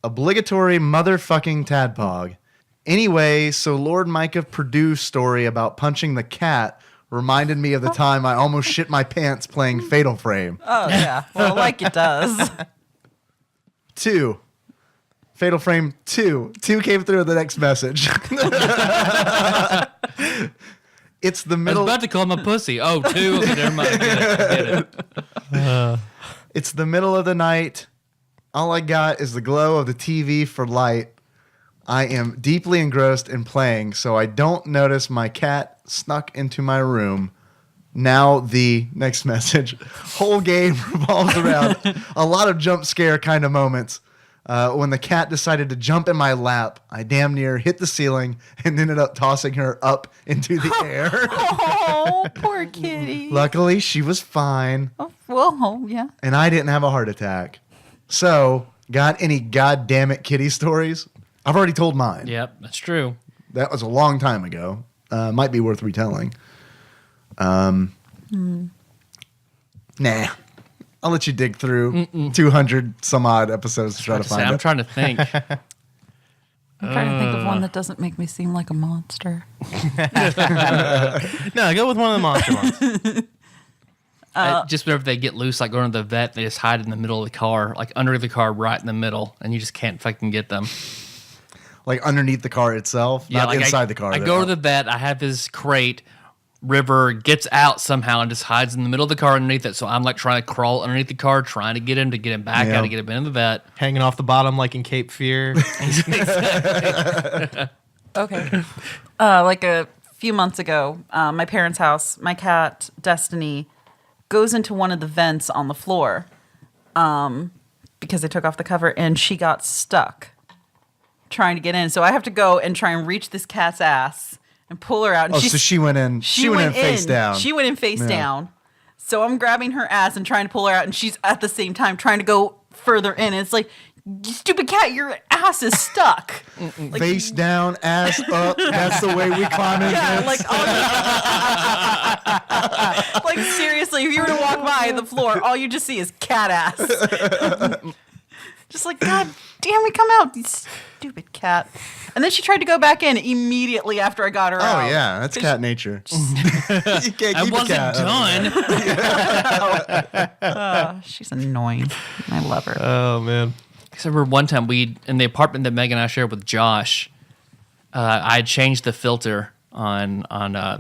Obligatory motherfucking tadpog. Anyway, so Lord Micah Purdue's story about punching the cat reminded me of the time I almost shit my pants playing Fatal Frame.
Oh, yeah. Well, like it does.
2. Fatal Frame 2. 2 came through in the next message. It's the
I was
middle.
about to call him a pussy. Oh, 2. Okay, never mind. Get it.
It's the middle of the night. All I got is the glow of the TV for light. I am deeply engrossed in playing, so I don't notice my cat snuck into my room. Now the next message. Whole game revolves around a lot of jump scare kind of moments. When the cat decided to jump in my lap, I damn near hit the ceiling and ended up tossing her up into the air.
Oh, poor kitty.
Luckily, she was fine,
Oh, well, yeah.
and I didn't have a heart attack. So, got any goddamn it kitty stories? I've already told mine.
Yep, that's true.
That was a long time ago. Might be worth retelling. Nah. I'll let you dig through 200 some odd episodes to try to find
I'm
it.
trying to think.
I'm trying to think of one that doesn't make me seem like a monster.
No, go with one of the monster ones.
Just whenever they get loose, like going to the vet, they just hide in the middle of the car, like under the car, right in the middle, and you just can't fucking get them.
Like underneath the car itself, not
like
inside the car.
I go to the vet, I have his crate. River gets out somehow and just hides in the middle of the car underneath it. So I'm like trying to crawl underneath the car, trying to get him back
Yeah.
out, to get him in the vet.
Hanging off the bottom like in Cape Fear.
Okay. Like a few months ago, my parents' house, my cat, Destiny, goes into one of the vents on the floor because they took off the cover, and she got stuck trying to get in. So I have to go and try and reach this cat's ass and pull her out. And
Oh, so she went in. She went in face down.
She went in face
Yeah.
down. So I'm grabbing her ass and trying to pull her out, and she's at the same time trying to go further in. And it's like, you stupid cat, your ass is stuck. Like,
Face down, ass up. That's the way we climb in.
yeah,
vents.
like seriously, if you were to walk by the floor, all you just see is cat ass. Just like, God damn it, come out, you stupid cat. And then she tried to go back in immediately after I got her out.
Oh yeah, that's cat nature. You can't keep
I
a
wasn't
cat
done.
She's annoying. I love her.
Oh man.
Because I remember one time in the apartment that Meg and I shared with Josh, I had changed the filter on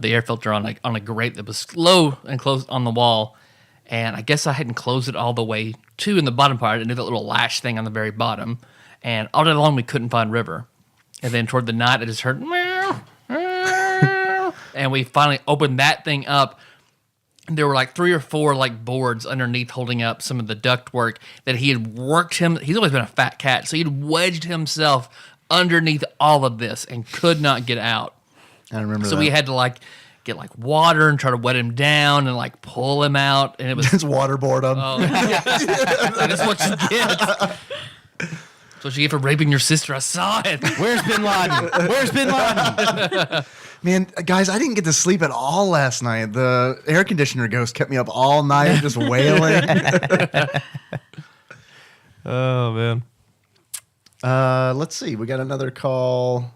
the air filter on a grate that was low and closed on the wall, and I guess I hadn't closed it all the way to in the bottom part. I didn't do that little latch thing on the very bottom, and all day long we couldn't find River, and then toward the night I just heard meow, meow, and we finally opened that thing up. There were like 3 or 4 like boards underneath holding up some of the ductwork that he had worked him. He's always been a fat cat, so he'd wedged himself underneath all of this and could not get out.
I remember.
So
that.
we had to like get like water and try to wet him down and like pull him out, and it was
just waterboard them.
oh, that's what you get. That's what you get for raping your sister. I saw it.
Where's Bin Laden? Where's Bin Laden?
Man, guys, I didn't get to sleep at all last night. The air conditioner ghost kept me up all night just wailing.
Oh man.
Let's see. We got another call.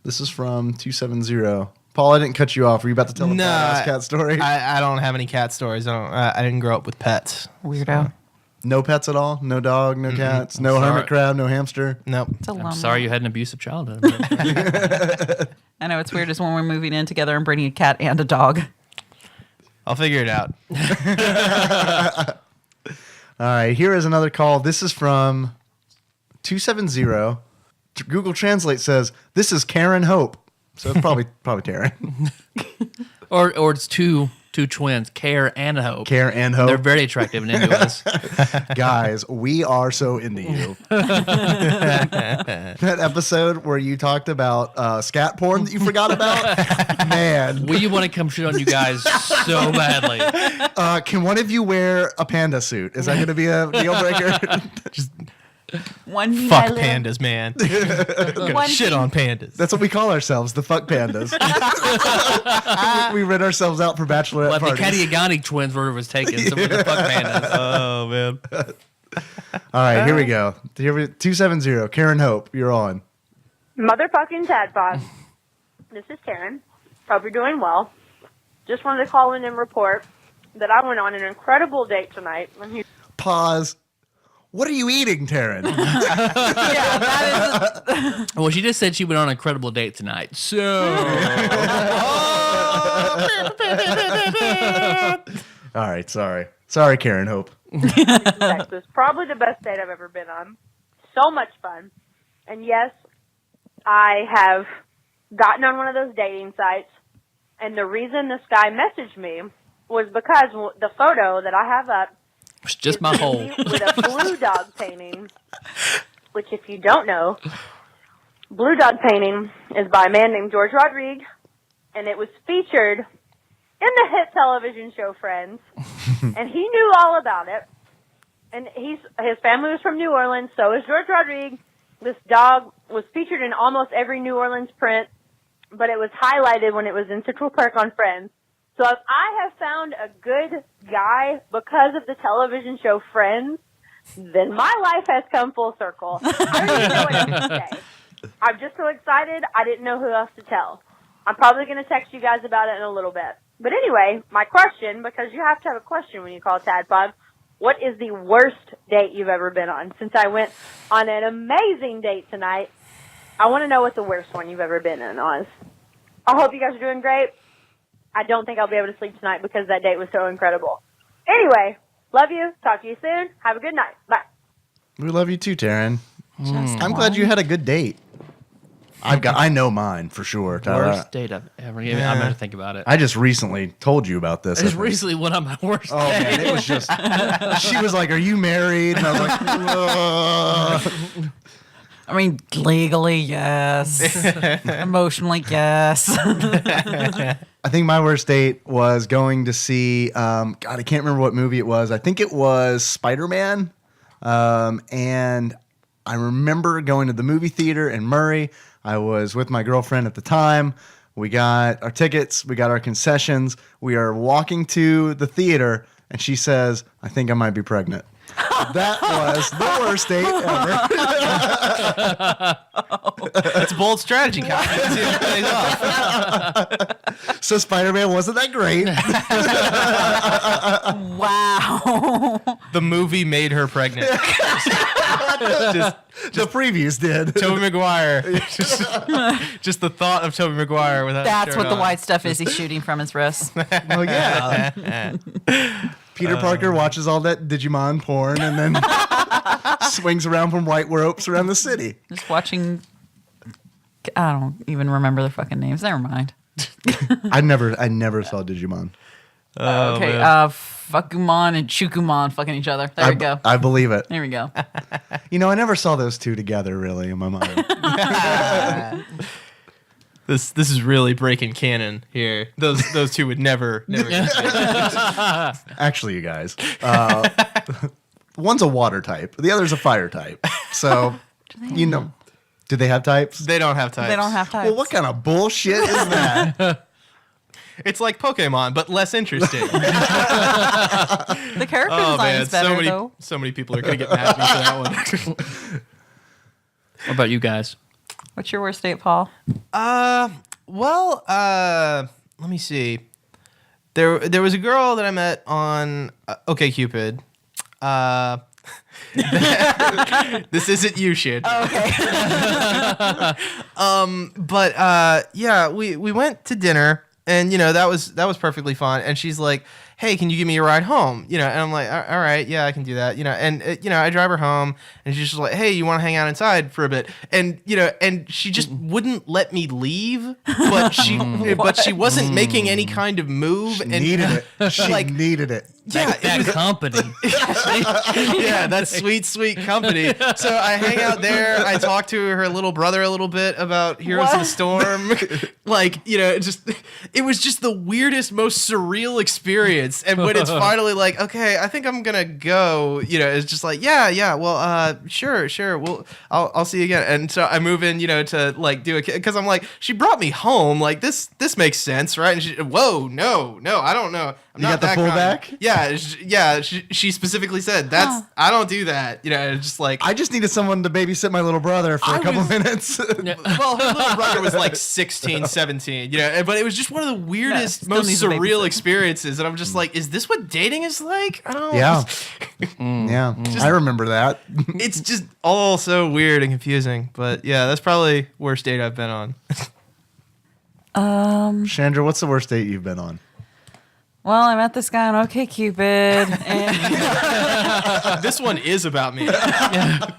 This is from 270. Paul, I didn't cut you off. Were you about to tell a badass cat story?
I don't have any cat stories. I didn't grow up with pets.
Weirdo.
No pets at all? No dog, no cats, no
sorry.
hermit crab, no hamster?
Nope.
It's a
I'm sorry you had an abusive childhood.
I know it's weird is when we're moving in together and bringing a cat and a dog.
I'll figure it out.
All right, here is another call. This is from 270. Google Translate says, this is Karen Hope. So it's probably Karen.
or it's two twins, Care and Hope.
Care and Hope.
They're very attractive and into us.
Guys, we are so into you. That episode where you talked about scat porn that you forgot about? Man.
We want to come shit on you guys so badly.
Can one of you wear a panda suit? Is that going to be a deal breaker?
One
Fuck pandas, man. Shit on pandas.
That's what we call ourselves, the fuck pandas. we rent ourselves out for bachelorette
But the
parties.
Kadiagani twins were was taken, so we're the fuck pandas.
Oh man.
All right, here we go. 270, Karen Hope, you're on.
Motherfucking TADPOG. This is Karen. Hope you're doing well. Just wanted to call in and report that I went on an incredible date tonight.
Pause. What are you eating, Taryn?
Well, she just said she went on an incredible date tonight. So
All right, sorry. Sorry, Karen Hope.
Texas. Probably the best date I've ever been on. So much fun. And yes, I have gotten on one of those dating sites. And the reason this guy messaged me was because the photo that I have up
it's just my hole.
with a blue dog painting, which if you don't know, blue dog painting is by a man named George Rodriguez, and it was featured in the hit television show Friends, and he knew all about it. And his family was from New Orleans, so is George Rodriguez. This dog was featured in almost every New Orleans print, but it was highlighted when it was in Central Park on Friends. So if I have found a good guy because of the television show Friends, then my life has come full circle. I don't even know what else to say. I'm just so excited, I didn't know who else to tell. I'm probably going to text you guys about it in a little bit. But anyway, my question, because you have to have a question when you call TADPOG, what is the worst date you've ever been on? Since I went on an amazing date tonight, I want to know what the worst one you've ever been on is. I hope you guys are doing great. I don't think I'll be able to sleep tonight because that date was so incredible. Anyway, love you. Talk to you soon. Have a good night. Bye.
We love you too, Taryn. I'm glad you had a good date. I know mine for sure, Tyler.
Worst date I've ever given. I'm going to think about it.
I just recently told you about this.
I just
I think.
recently went on my worst
Oh
date.
man, it was just. She was like, "Are you married?" And I was like, "Ugh."
I mean, legally, yes. Emotionally, yes.
I think my worst date was going to see. God, I can't remember what movie it was. I think it was Spider-Man, and I remember going to the movie theater in Murray. I was with my girlfriend at the time. We got our tickets. We got our concessions. We are walking to the theater, and she says, "I think I might be pregnant." That was the worst date ever.
It's a bold strategy, Kyle. Let's see if it plays off.
So Spider-Man wasn't that great.
Wow.
The movie made her pregnant.
The previews did.
Tobey Maguire. Just the thought of Tobey Maguire without.
That's what the
on.
white stuff is he's shooting from his wrist.
Oh yeah. Peter Parker watches all that Digimon porn and then swings around from white ropes around the city.
Just watching. I don't even remember their fucking names. Never mind.
I never saw Digimon.
Okay. Fukumon and Chukumon fucking each other. There we go.
I believe it.
There we go.
You know, I never saw those two together really in my mind.
This is really breaking canon here. Those two would never.
Actually, you guys, one's a water type, the other's a fire type. So, you know, do they have types?
They don't have types.
They don't have types.
Well, what kind of bullshit is that?
It's like Pokemon, but less interesting.
The character design is better, though.
so many people are gonna get mad at me for that one.
What about you guys?
What's your worst date, Paul?
Let me see. There was a girl that I met on OkCupid. This isn't you shit.
Oh, okay.
Yeah, we went to dinner, and that was perfectly fine. And she's like, "Hey, can you give me a ride home?" And I'm like, "All right, yeah, I can do that." And I drive her home, and she's just like, "Hey, you want to hang out inside for a bit?" And and she just wouldn't let me leave, but she wasn't making any kind of move.
She needed it. She needed it.
Yeah,
That company.
yeah, that's sweet company. So I hang out there. I talk to her little brother a little bit about Heroes of the Storm. It was just the weirdest, most surreal experience. And when it's finally like, okay, I think I'm gonna go, it's just like, yeah, well, sure, well, I'll see you again. And so I move in, to like do it because I'm like, she brought me home, like this makes sense, right? And she, whoa, no, I don't know.
You got the pullback?
Yeah. She specifically said I don't do that. It's just like
I just needed someone to babysit my little brother for a couple minutes.
Well, her little brother was like 16, 17, but it was just one of the weirdest,
still
most
needs a
surreal
babysitter.
experiences. And I'm just like, is this what dating is like? I don't know.
Yeah. I remember that.
It's just all so weird and confusing. But yeah, that's probably worst date I've been on.
Chandra, what's the worst date you've been on?
Well, I met this guy on OkCupid, and
This one is about me.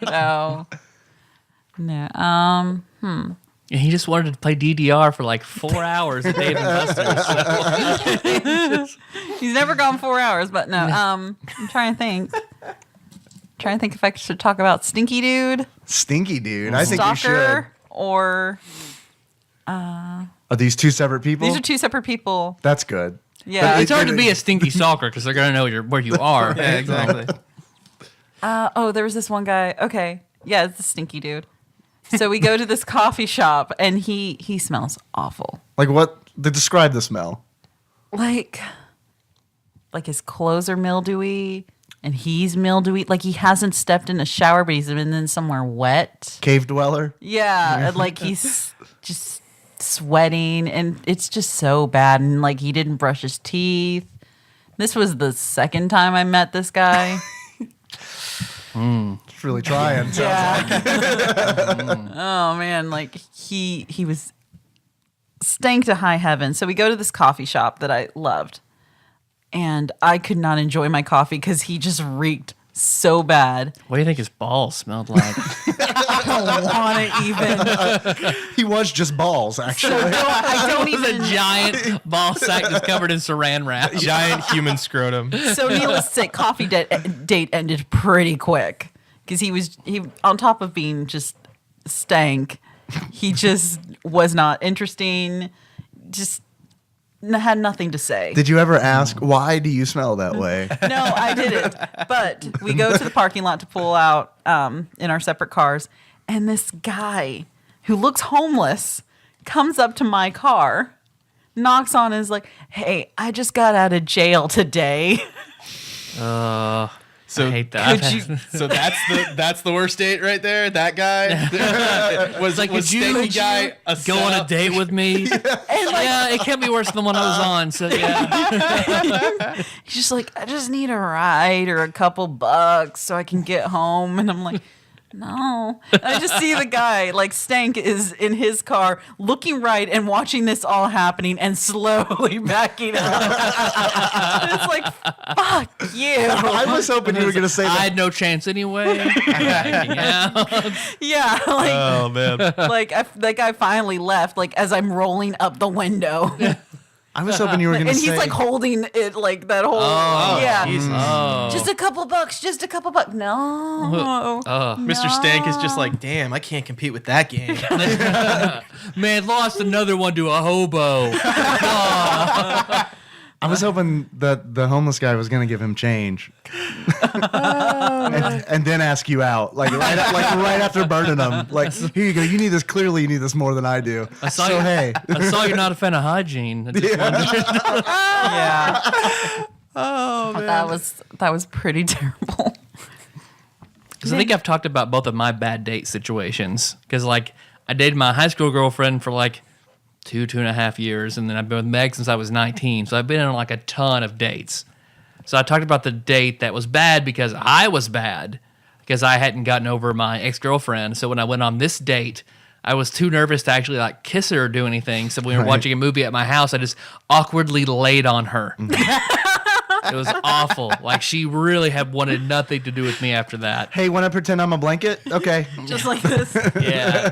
no.
He just wanted to play DDR for like 4 hours at Dave and Buster's. So.
He's never gone 4 hours, but no. I'm trying to think. If I should talk about Stinky Dude,
Stinky Dude. I think you should.
Stalker, or
Are these two separate people?
these are two separate people.
That's good.
Yeah.
It's hard to be a stinky stalker because they're gonna know where you are.
Yeah, exactly.
There was this one guy. Okay, yeah, it's the Stinky Dude. So we go to this coffee shop, and he smells awful.
Like what? Describe the smell.
Like his clothes are mildewy, and he's mildewy. Like he hasn't stepped in a shower, but he's been in somewhere wet.
Cave dweller.
Yeah, and like he's just sweating, and it's just so bad. And like he didn't brush his teeth. This was the second time I met this guy.
It's really trying.
Oh man, like he was stank to high heaven. So we go to this coffee shop that I loved, and I could not enjoy my coffee because he just reeked so bad.
What do you think his balls smelled like?
I don't want to even.
He was just balls, actually.
I don't
It was a
even.
giant ball sack just covered in saran wrap.
Giant human scrotum.
So needless to say, coffee date ended pretty quick because he on top of being just stank, he just was not interesting. Just had nothing to say.
Did you ever ask, why do you smell that way?
No, I didn't. But we go to the parking lot to pull out in our separate cars, and this guy who looks homeless comes up to my car, knocks on, and is like, "Hey, I just got out of jail today."
So
I hate that.
So that's the worst date right there. That guy was
like,
was
could you
steaking guy a
go on a
setup?
date with me? Yeah, it can't be worse than the one I was on. So yeah,
He's just like, I just need a ride or a couple bucks so I can get home. And I'm like, no. And I just see the guy, like Stank is in his car looking right and watching this all happening and slowly backing up. And it's like, fuck you.
I was hoping you were going to say
I
that.
had no chance anyway.
Yeah, like,
Oh man.
that guy finally left, like, as I'm rolling up the window.
I was hoping you were going
And
to say.
he's like holding it, like that whole, yeah. Just a couple bucks, just a couple bucks. No.
Mr. Stank is just like, damn, I can't compete with that game.
Man, lost another one to a hobo.
I was hoping that the homeless guy was going to give him change, and then ask you out, like right after burning him. Like, here you go. You need this. Clearly, you need this more than I do.
saw
So
you-
hey,
I saw you're not a fan of hygiene. I just wondered.
Yeah. Oh, man. That was pretty terrible.
Because I think I've talked about both of my bad date situations. Because, like, I dated my high school girlfriend for, like, 2.5 years. And then I've been with Meg since I was 19. So I've been on, like, a ton of dates. So I talked about the date that was bad because I was bad. Because I hadn't gotten over my ex-girlfriend. So when I went on this date, I was too nervous to actually, like, kiss her or do anything. So when we were watching a movie at my house, I just awkwardly laid on her. It was awful. Like, she really had wanted nothing to do with me after that.
hey, want to pretend I'm a blanket? Okay.
Just like this.
Yeah.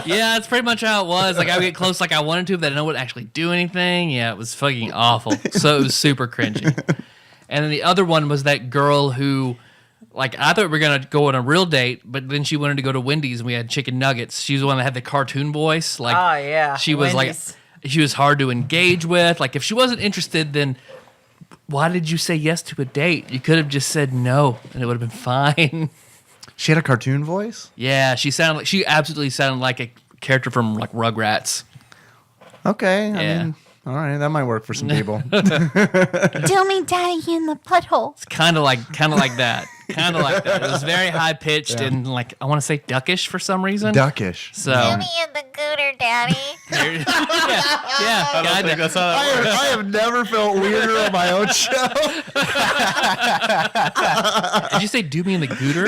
Yeah, that's pretty much how it was. Like, I would get close like I wanted to, but I didn't know what actually do anything. Yeah, it was fucking awful. So it was super cringy. And then the other one was that girl who, like, I thought we were going to go on a real date, but then she wanted to go to Wendy's and we had chicken nuggets. She was the one that had the cartoon voice. Like,
Oh, yeah.
She was
Wendy's.
like, she was hard to engage with. Like, if she wasn't interested, then why did you say yes to a date? You could have just said no and it would have been fine.
She had a cartoon voice.
Yeah, she absolutely sounded like a character from, like, Rugrats.
Okay.
Yeah.
I mean, all right, that might work for some people.
Do me daddy in the butthole.
It's kind of like that. Kind of like that. It was very high pitched and, like, I want to say duckish for some reason.
Duckish.
So
in the gooter, daddy.
yeah,
I don't think that's how that works.
I have never felt weirder on my own show.
Did you say do me in the gooter?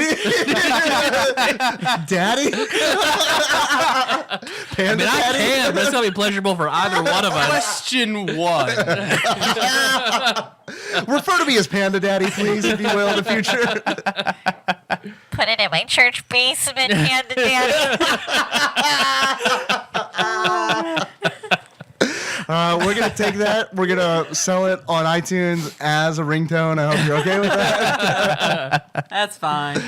Daddy?
I mean, I can, but it's gonna be pleasurable for either one of us.
Question 1.
Refer to me as Panda Daddy, please, if you will, in the future.
Put it in my church basement, Panda daddy.
We're going to take that. We're going to sell it on iTunes as a ringtone. I hope you're okay with that.
That's fine.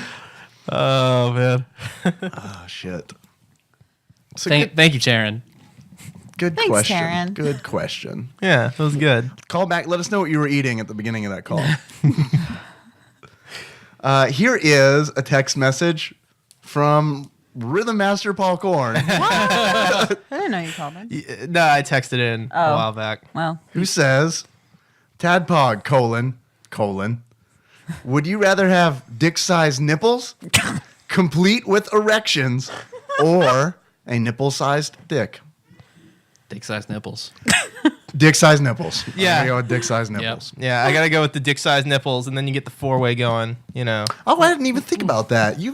Oh man.
Oh, shit. So
Thank you, Sharon.
good
Thanks,
question.
Karen.
Good question.
Yeah, that was good.
Call back. Let us know what you were eating at the beginning of that call. Here is a text message from Rhythm Master Paul Korn,
I didn't know you called him.
No, I texted in a while back.
Well,
who says, "TADPOG, colon, would you rather have dick-sized nipples, complete with erections, or a nipple-sized dick?"
Dick-sized nipples.
Dick-sized nipples.
Yeah.
I'm gonna go with dick-sized nipples.
Yeah, I gotta go with the dick-sized nipples, and then you get the 4-way going. You know.
Oh, I didn't even think about that. You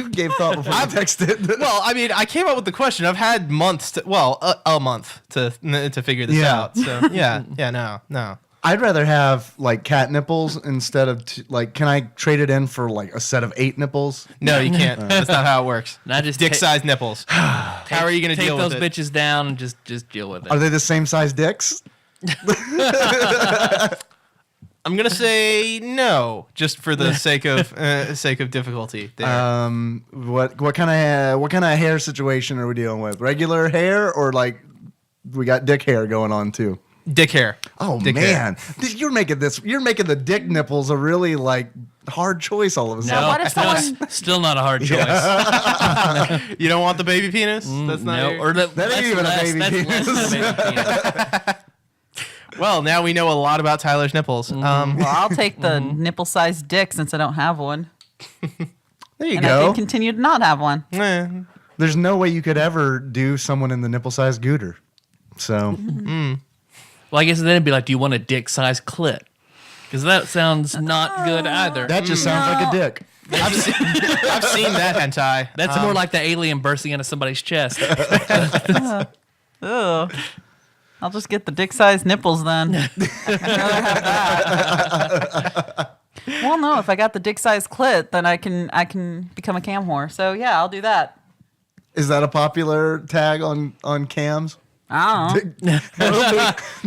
gave thought before you texted.
Well, I mean, I came up with the question. I've had months a month to figure this
Yeah.
out. So yeah, no.
I'd rather have like cat nipples instead of can I trade it in for like a set of 8 nipples?
No, you can't. That's not how it works.
Not just
Dick-sized nipples. How are you gonna
take
deal
those
with it?
bitches down and just deal with it.
Are they the same size dicks?
I'm gonna say no, just for the sake of difficulty. There.
What kind of hair situation are we dealing with? Regular hair or like we got dick hair going on too?
Dick hair.
Oh
Dick
man, you're making the dick nipples a really like hard choice all of a sudden.
No,
what if
no,
someone-
it's still not a hard choice.
You don't want the baby penis? That's not.
No,
your-
or
That ain't even a baby
that's
penis.
less than a baby penis.
Well, now we know a lot about Tyler's nipples.
Well, I'll take the nipple-sized dick since I don't have one.
There you
And I
go.
can continue to not have one.
There's no way you could ever do someone in the nipple-sized gooter. So,
Well, I guess then it'd be like, do you want a dick-sized clit? Because that sounds not good either.
that just sounds like a dick.
I've seen that hentai.
That's more like the alien bursting into somebody's chest.
Ugh. I'll just get the dick-sized nipples then. I'd rather have that. Well, no, if I got the dick-sized clit, then I can become a cam whore. So yeah, I'll do that.
Is that a popular tag on cams?
I don't know.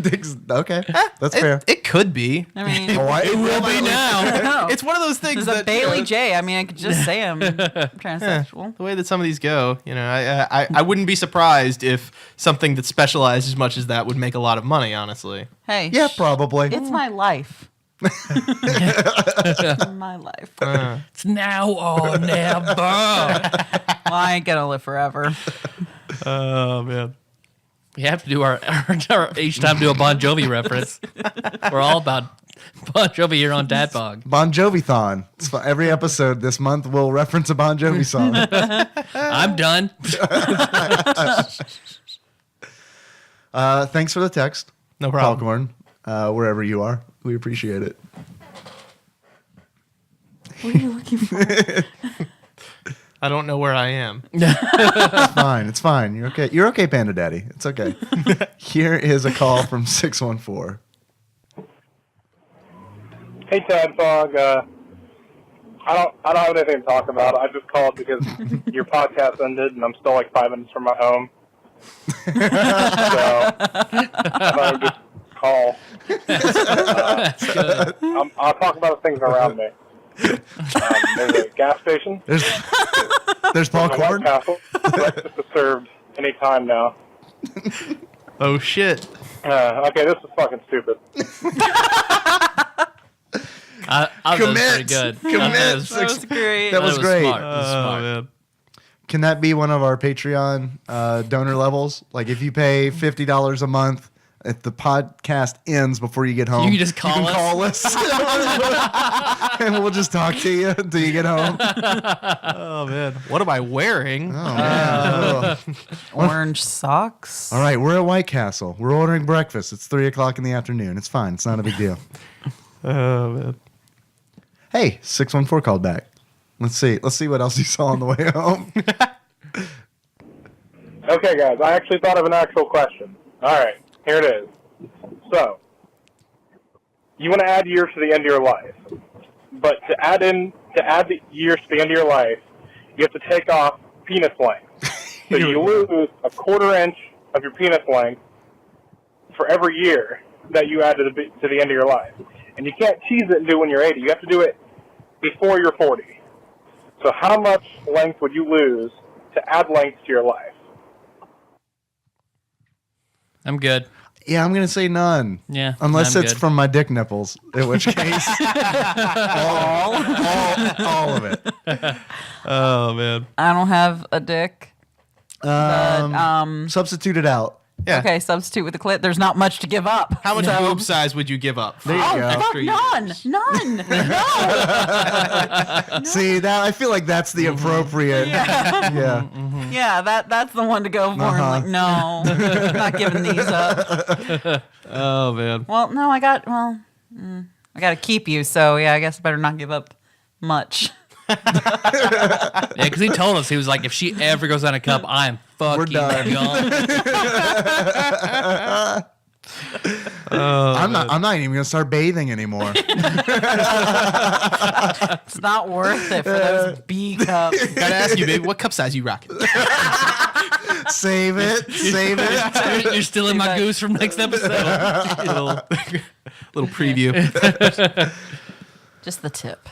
Dicks. Okay, that's fair.
It could be.
I mean,
It will be
no.
It's one of those things
There's a
that
Bailey J. I mean, I could just say I'm transsexual.
the way that some of these go, I wouldn't be surprised if something that specialized as much as that would make a lot of money. Honestly,
Hey,
Yeah, probably.
it's my life. My life.
It's now or never.
Well, I ain't gonna live forever.
oh man.
We have to do our each time do a Bon Jovi reference. We're all about Bon Jovi here on TADPOG.
Bon Jovi-thon. It's fun. Every episode this month will reference a Bon Jovi song.
I'm done.
Thanks for the text,
No problem.
Popcorn, wherever you are. We appreciate it.
What are you looking for?
I don't know where I am.
It's fine. You're okay. You're okay, Panda Daddy. It's okay. Here is a call from 614.
Hey, TADPOG. I don't have anything to talk about. I just called because your podcast ended, and I'm still like 5 minutes from my home. So I thought I would just call. I'll talk about the things around me. There's a gas station.
There's
There's a White
popcorn.
Castle. Breakfast is served any time now.
Oh shit.
Okay, this is fucking stupid.
I thought it was pretty good. I thought it was-
That was great.
That was great.
Smart. It was smart.
man.
Can that be one of our Patreon donor levels? Like if you pay $50 a month, if the podcast ends before you get home,
You can just call
can
us.
call us. And we'll just talk to you until you get home.
Oh man. What am I wearing?
Oh, man.
Orange socks.
All right, we're at White Castle. We're ordering breakfast. It's 3:00 in the afternoon. It's fine. It's not a big deal.
Oh man.
Hey, 614 called back. Let's see what else you saw on the way home.
Okay, guys, I actually thought of an actual question. All right, here it is. So, you want to add years to the end of your life, but to add the years to the end of your life, you have to take off penis length. So you lose a 1/4 inch of your penis length for every year that you add to the end of your life, and you can't tease it and do it when you're 80. You have to do it before you're 40. So how much length would you lose to add length to your life?
I'm good.
Yeah, I'm gonna say none.
Yeah,
unless
I'm
it's
good.
from my dick nipples, in which case, all of it.
Oh man.
I don't have a dick.
Substitute it out.
Yeah.
Okay, substitute with the clit. There's not much to give up.
How much boob size would you give up?
There you go.
Fuck,
Extra
none.
years.
None. No.
See that? I feel like that's the appropriate. Yeah.
Yeah, that's the one to go for.
Uh-huh.
I'm like, no, I'm not giving these up.
Oh man.
Well, no, I got to keep you. So yeah, I guess I better not give up much.
Yeah, because he told us, he was like, if she ever goes on a cup, I'm fucking
done.
gone.
I'm not even gonna start bathing anymore.
It's not worth it for those B cups.
Gotta ask you, baby, what cup size you rocking?
Save it.
You're still in my goose from next episode.
little preview.
Just the tip.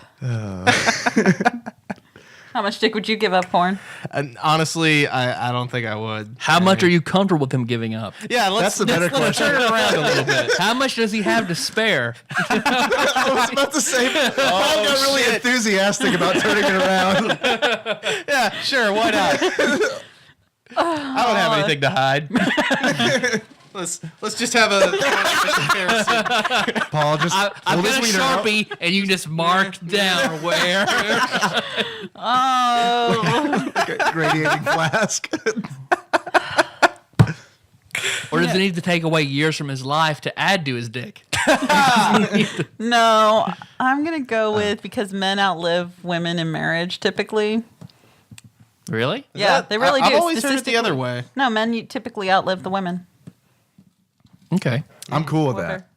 How much dick would you give up, porn?
And honestly, I don't think I would.
How much are you comfortable with him giving up?
Yeah,
That's the better
let's
question.
turn it around a little bit.
How much does he have to spare?
I was about to say. I got really enthusiastic about turning it around.
Yeah, sure, why not? I don't have anything to hide.
Let's just have a comparison.
Paul, just
I've
pull
got a
this wiener out.
Sharpie, and you can just mark down where.
Oh.
Radiating flask.
Or does it need to take away years from his life to add to his dick?
No, I'm going to go with because men outlive women in marriage typically.
Really?
Yeah, they really do.
I've always heard it the other
statistically.
way.
No, men typically outlive the women.
Okay.
I'm cool with that.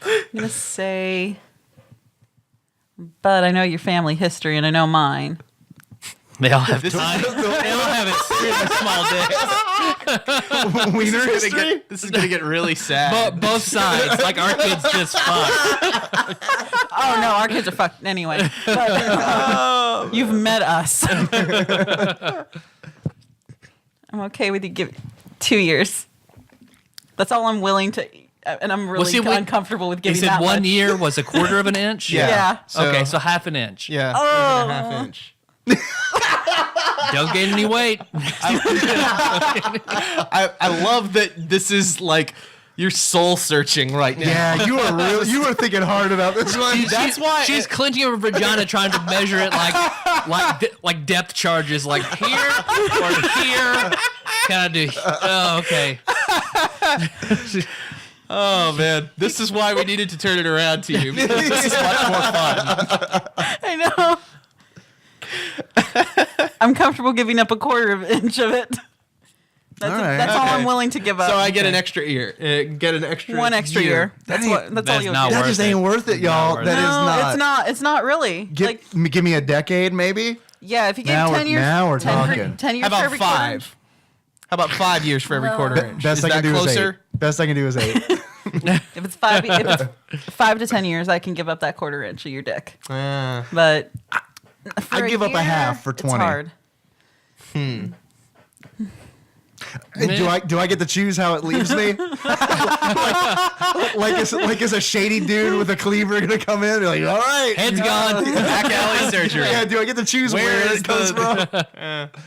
I'm going to say, but I know your family history and I know mine.
They all have tiny. They all have extremely small dicks.
Wiener history?
This is gonna get really sad.
Both sides. Like our kids just fuck.
Oh, no, our kids are fucked anyway. But, you've met us. I'm okay with you giving 2 years. That's all I'm willing to, and I'm really uncomfortable with
He
giving
said
that
1
much.
year was a quarter of an inch?
Yeah.
Okay, so half an inch.
Yeah.
Oh.
1.5 inch.
Don't gain any weight.
I love that this is like you're soul searching right now.
Yeah, you were thinking hard about this one.
That's why
She's clenching her vagina, trying to measure it like depth charges, like here or here. Can I do? Oh, okay.
Oh man, this is why we needed to turn it around to you. Because this is much more fun.
I know. I'm comfortable giving up a quarter of an inch of it. That's,
All right.
that's all
Okay.
I'm willing to give up.
So I get an extra ear. Get an extra
one extra year. That's all
That's
you'll
not
get.
That
worth
just
it.
ain't worth it, y'all.
worth
That
it.
is
No,
not.
it's not. It's not really.
Give me a decade, maybe.
Yeah, if you give
Now
10
we're-
years,
now we're
10
talking.
10 years
How
for
about
every quarter
5?
inch.
How about 5 years for every quarter inch?
Best
is
I
that
can do
closer?
is 8. Best I can do is 8.
If it's 5 to 10 years, I can give up that quarter inch of your dick. But for
I give up a
year,
half for 20.
It's hard.
Do I get to choose how it leaves me? like is a shady dude with a cleaver gonna come in and be like, all right,
Head's gone.
Back alley surgery.
Yeah, do I get to choose where
is
it comes from?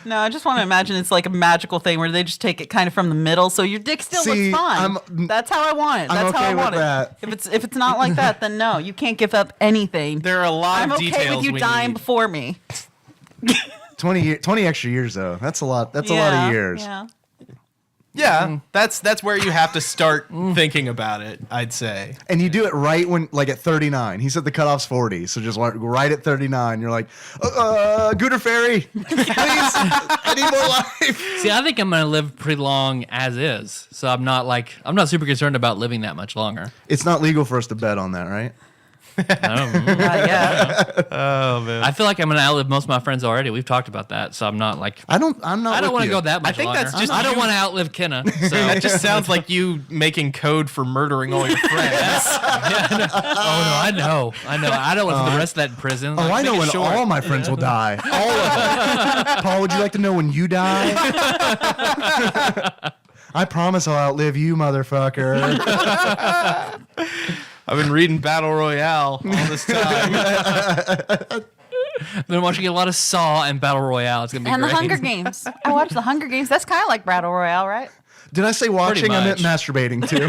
No, I just want to imagine it's like a magical thing where they just take it kind of from the middle, so your dick still
See,
looks fine. That's how I want it.
I'm
That's how
okay
I
with
want
that.
it. If it's not like that, then no, you can't give up anything.
There are a lot
I'm
of
okay
details
with you
we
dying
need.
before me.
20 extra years though. That's a lot. That's a lot of years.
Yeah.
Yeah, that's where you have to start thinking about it, I'd say.
And you do it right when, like at 39. He said the cutoff's 40, so just right at 39. You're like, Gooder Fairy, please, I need more life.
See, I think I'm gonna live pretty long as is, so I'm not super concerned about living that much longer.
It's not legal for us to bet on that, right?
Yeah.
Oh man.
I feel like I'm gonna outlive most of my friends already. We've talked about that, so I'm not like.
I'm not.
I don't
with
want to
you.
go that much
I think
longer.
that's just
I don't
you-
want to outlive Kenna. So.
That just sounds like you making code for murdering all your friends.
Oh no, I know. I don't want the rest of that in prison.
Oh,
Like,
I know
make it
when
short.
all my friends will die. All of them. Paul, would you like to know when you die? I promise I'll outlive you, motherfucker.
I've been reading Battle Royale all this time.
I've been watching a lot of Saw and Battle Royale. It's gonna be
And
great.
the Hunger Games. I watched the Hunger Games. That's kind of like Battle Royale, right?
Did I say watching? I meant
much.
masturbating too.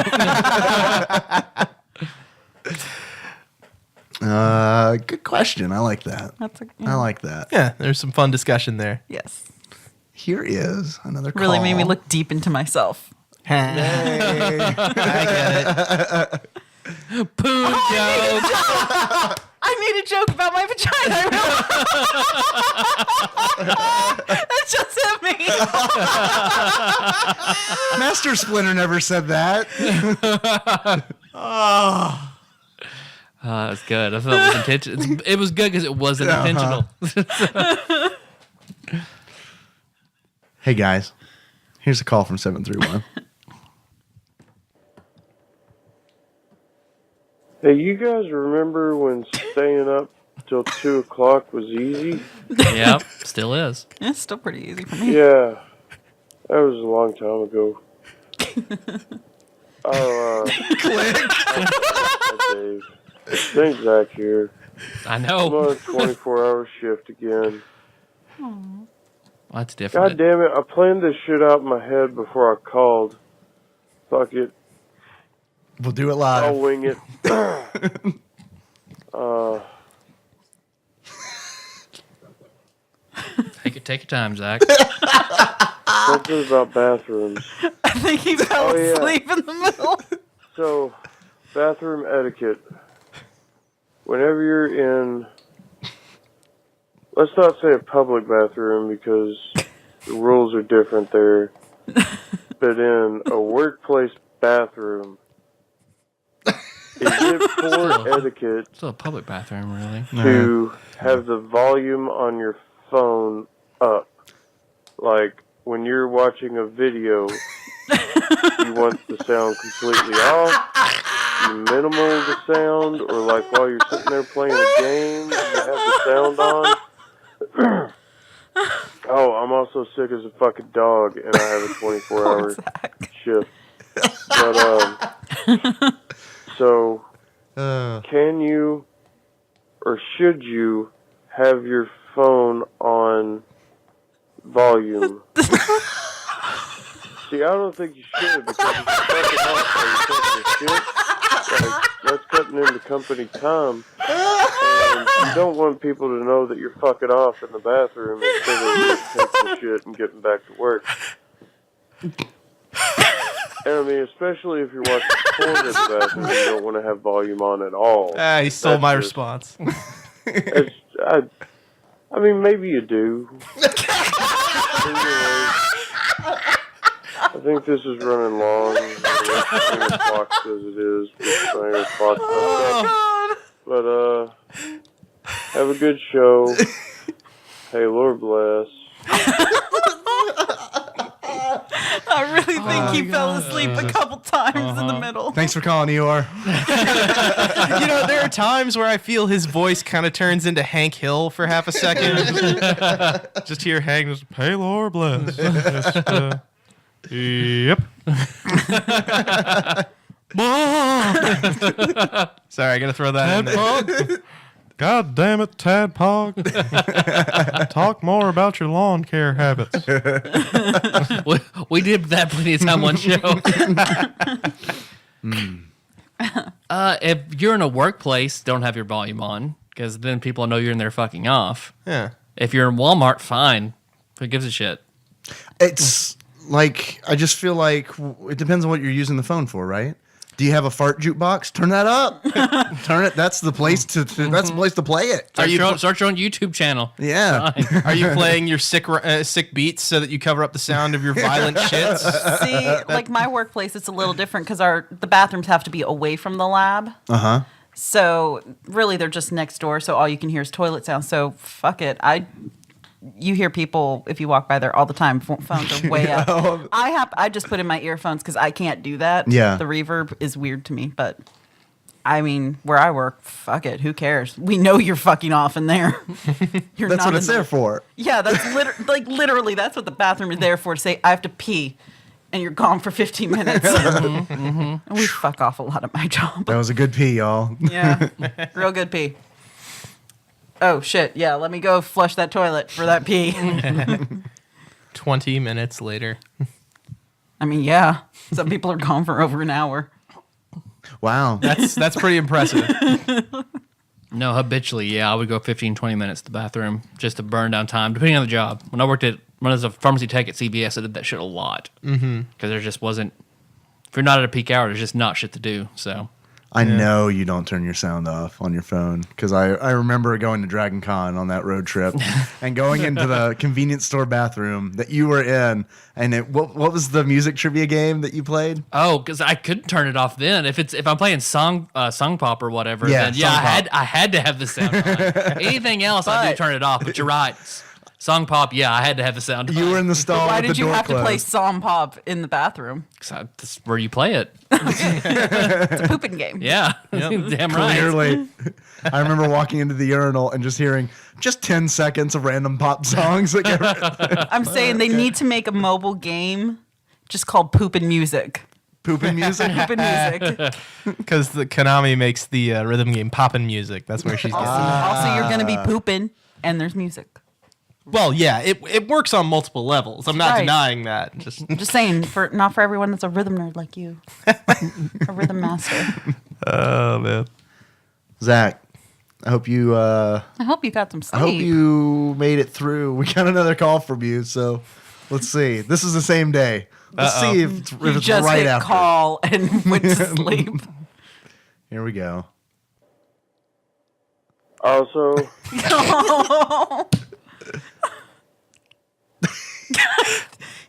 Good question. I like that.
That's
I like that.
Yeah, there's some fun discussion there.
yes.
Here is another call.
Really made me look deep into myself.
Hey.
I get it.
Poo joke.
I made a joke about my vagina. I realized. That just hit me.
Master Splinter never said that.
That's good. I felt it was intentional. It was good because it wasn't intentional.
Hey guys, here's a call from 731.
Hey, you guys remember when staying up till 2 o'clock was easy?
Yep, still is.
It's still pretty easy for me.
Yeah, that was a long time ago. Dave. Thanks, Zach here.
I
I'm
know.
on a 24-hour shift again.
Well, that's different.
God damn it! I planned this shit out in my head before I called. Fuck it.
We'll do it live.
I'll wing it.
Take your time, Zach.
Something about bathrooms.
I think he fell
yeah.
asleep in the middle.
So, bathroom etiquette. Whenever you're in, let's not say a public bathroom because the rules are different there, but in a workplace bathroom, is it poor etiquette
It's a public bathroom, really.
to have the volume on your phone up? Like, when you're watching a video, you want the sound completely off, you minimal the sound, or like while you're sitting there playing a game, you have the sound on. Oh, I'm also sick as a fucking dog, and I have a 24-hour shift. But, so, can you, or should you, have your phone on volume? See, I don't think you should, because if you fuck it off while you're taking a shit, like, that's cutting into company time. And you don't want people to know that you're fucking off in the bathroom instead of just taking a shit and getting back to work. And I mean, especially if you're watching porn in the bathroom, you don't want to have volume on at all.
He stole my response.
I mean, maybe you do. I think this is running long. The clock says it is. But, have a good show. Hey, Lord bless.
I really think he fell asleep a couple times in the middle.
Thanks for calling, Eeyore.
You know, there are times where I feel his voice kind of turns into Hank Hill for half a second. Just hear Hank just, hey, Lord bless. Yep. Sorry, I gotta throw that in there. God damn it, TADPOG. Talk more about your lawn care habits.
We did that plenty of time on show. If you're in a workplace, don't have your volume on, because then people know you're in there fucking off.
Yeah.
If you're in Walmart, fine. Who gives a shit?
It's like, I just feel like it depends on what you're using the phone for, right? Do you have a fart jukebox? Turn that up. Turn it. That's the place to that's the place to play it.
Start your own YouTube channel.
Yeah.
Are you playing your sick beats so that you cover up the sound of your violent shits?
See, like my workplace, it's a little different because the bathrooms have to be away from the lab.
Uh-huh.
So really, they're just next door. So all you can hear is toilet sound. So fuck it. You hear people if you walk by there all the time. Phones are way up. I just put in my earphones because I can't do that.
Yeah.
The reverb is weird to me, but I mean, where I work, fuck it. Who cares? We know you're fucking off in there. You're
That's
not
what it's there for.
Yeah, that's literally that's what the bathroom is there for. To say I have to pee, and you're gone for 15 minutes. And we fuck off a lot at my job.
That was a good pee, y'all.
Yeah, real good pee. Oh, shit. Yeah, let me go flush that toilet for that pee.
20 minutes later.
I mean, yeah. Some people are gone for over an hour.
Wow.
That's pretty impressive.
No, habitually, yeah, I would go 15, 20 minutes to the bathroom just to burn down time, depending on the job. When I was a pharmacy tech at CVS, I did that shit a lot. Because there just wasn't, if you're not at a peak hour, there's just not shit to do, so.
I know you don't turn your sound off on your phone because I remember going to Dragon Con on that road trip and going into the convenience store bathroom that you were in. And what was the music trivia game that you played?
Oh, because I couldn't turn it off then. If I'm playing song pop or whatever,
Yeah,
then yeah,
Song Pop.
I had to have the sound on. Anything else, I do turn it off. But you're right. Song pop, yeah, I had to have the sound on.
You were in the stall
Why
with
did
the
you
door
have to play
closed.
Psalm Pop in the bathroom?
That's where you play it.
It's a pooping game.
Yeah, damn right.
Clearly. I remember walking into the urinal and just hearing just 10 seconds of random pop songs.
I'm saying they need to make a mobile game just called Poopin' Music.
Pooping music?
Poopin' Music.
Because the Konami makes the rhythm game Poppin' Music. That's where she's getting it.
Also, you're going to be pooping, and there's music.
Well, yeah, it works on multiple levels. I'm not
Right.
denying that.
I'm just saying, not for everyone that's a rhythm nerd like you. A rhythm master.
Oh man.
Zach, I hope you
I hope you got some
I
sleep.
hope you made it through. We got another call from you, so let's see. This is the same day. Let's see if
You
it's
just
right
hit
after.
call and went to sleep.
Here we go.
Also,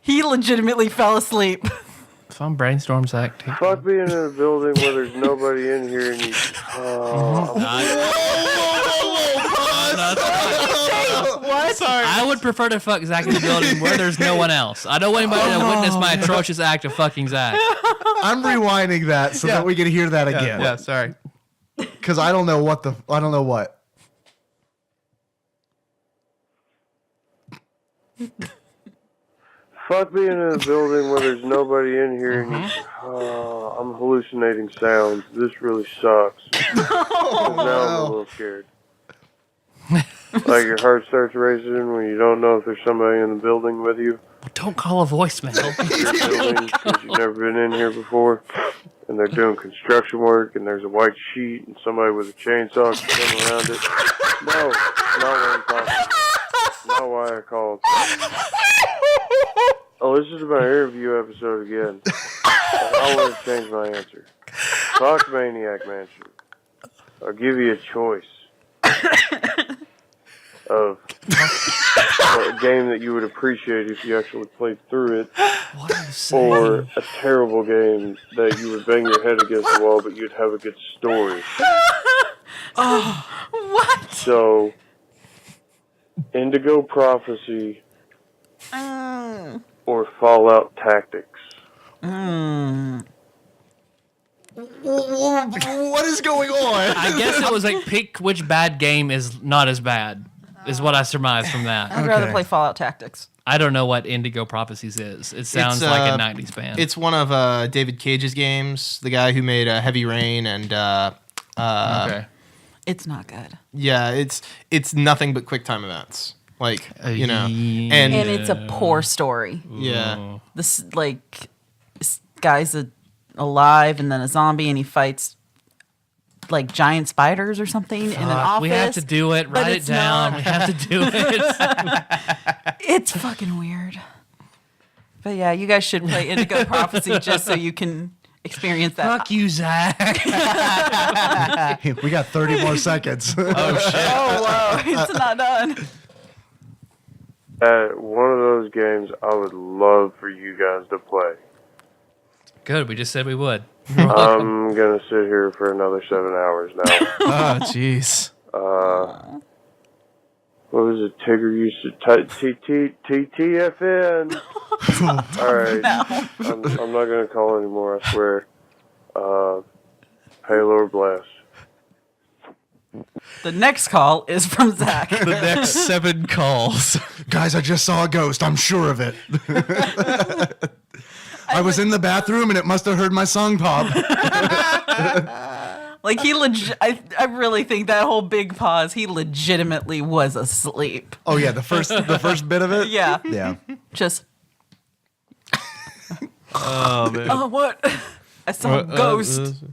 He legitimately fell asleep.
Fun brainstorm, Zach. Take
fuck being in a building where there's nobody in here and you.
What?
Sorry.
I would prefer to fuck Zach in the building where there's no one else. I don't want anybody to witness my atrocious act of fucking Zach.
I'm rewinding that so that we can hear that again.
Yeah, sorry.
Because I don't know what.
Fuck being in a building where there's nobody in here and you. I'm hallucinating sounds. This really sucks. Now I'm a little scared. Like your heart starts racing when you don't know if there's somebody in the building with you.
Don't call a voicemail.
Building because you've never been in here before, and they're doing construction work, and there's a white sheet, and somebody with a chainsaw can come around it. No, not what I'm talking about. Not why I called. Oh, listen to my interview episode again. I want to change my answer. Fox Maniac Mansion. I'll give you a choice of a game that you would appreciate if you actually played through it, or a terrible game that you would bang your head against the wall, but you'd have a good story.
What?
So, Indigo Prophecy or Fallout Tactics.
What is going on?
I guess it was like pick which bad game is not as bad, is what I surmised from that.
I'd rather play Fallout Tactics.
I don't know what Indigo Prophecies is. It sounds like a 90s band.
It's one of David Cage's games, the guy who made Heavy Rain and
okay.
It's not good.
yeah, it's nothing but QuickTime events. Like, you know.
And it's a poor story.
Yeah.
This guy's alive and then a zombie and he fights like giant spiders or something in an office.
We have to do it.
but
Write it
it's
down.
not.
We have to do it.
It's fucking weird. But yeah, you guys should play Indigo Prophecy just so you can experience that.
Fuck you, Zach.
We got 30 more seconds.
Oh wow, it's not done.
One of those games I would love for you guys to play.
Good. We just said we would.
I'm gonna sit here for another 7 hours now.
Oh, jeez.
What was it? Tigger used to TTFN. All right, I'm not gonna call anymore. I swear. Pay Lord bless.
The next call is from Zach.
The next 7 calls.
Guys, I just saw a ghost. I'm sure of it. I was in the bathroom and it must have heard my song pop.
Like I really think that whole big pause, he legitimately was asleep.
Oh yeah, the first bit of it.
Yeah.
Yeah.
Just
Oh, man.
oh what? I saw a ghost.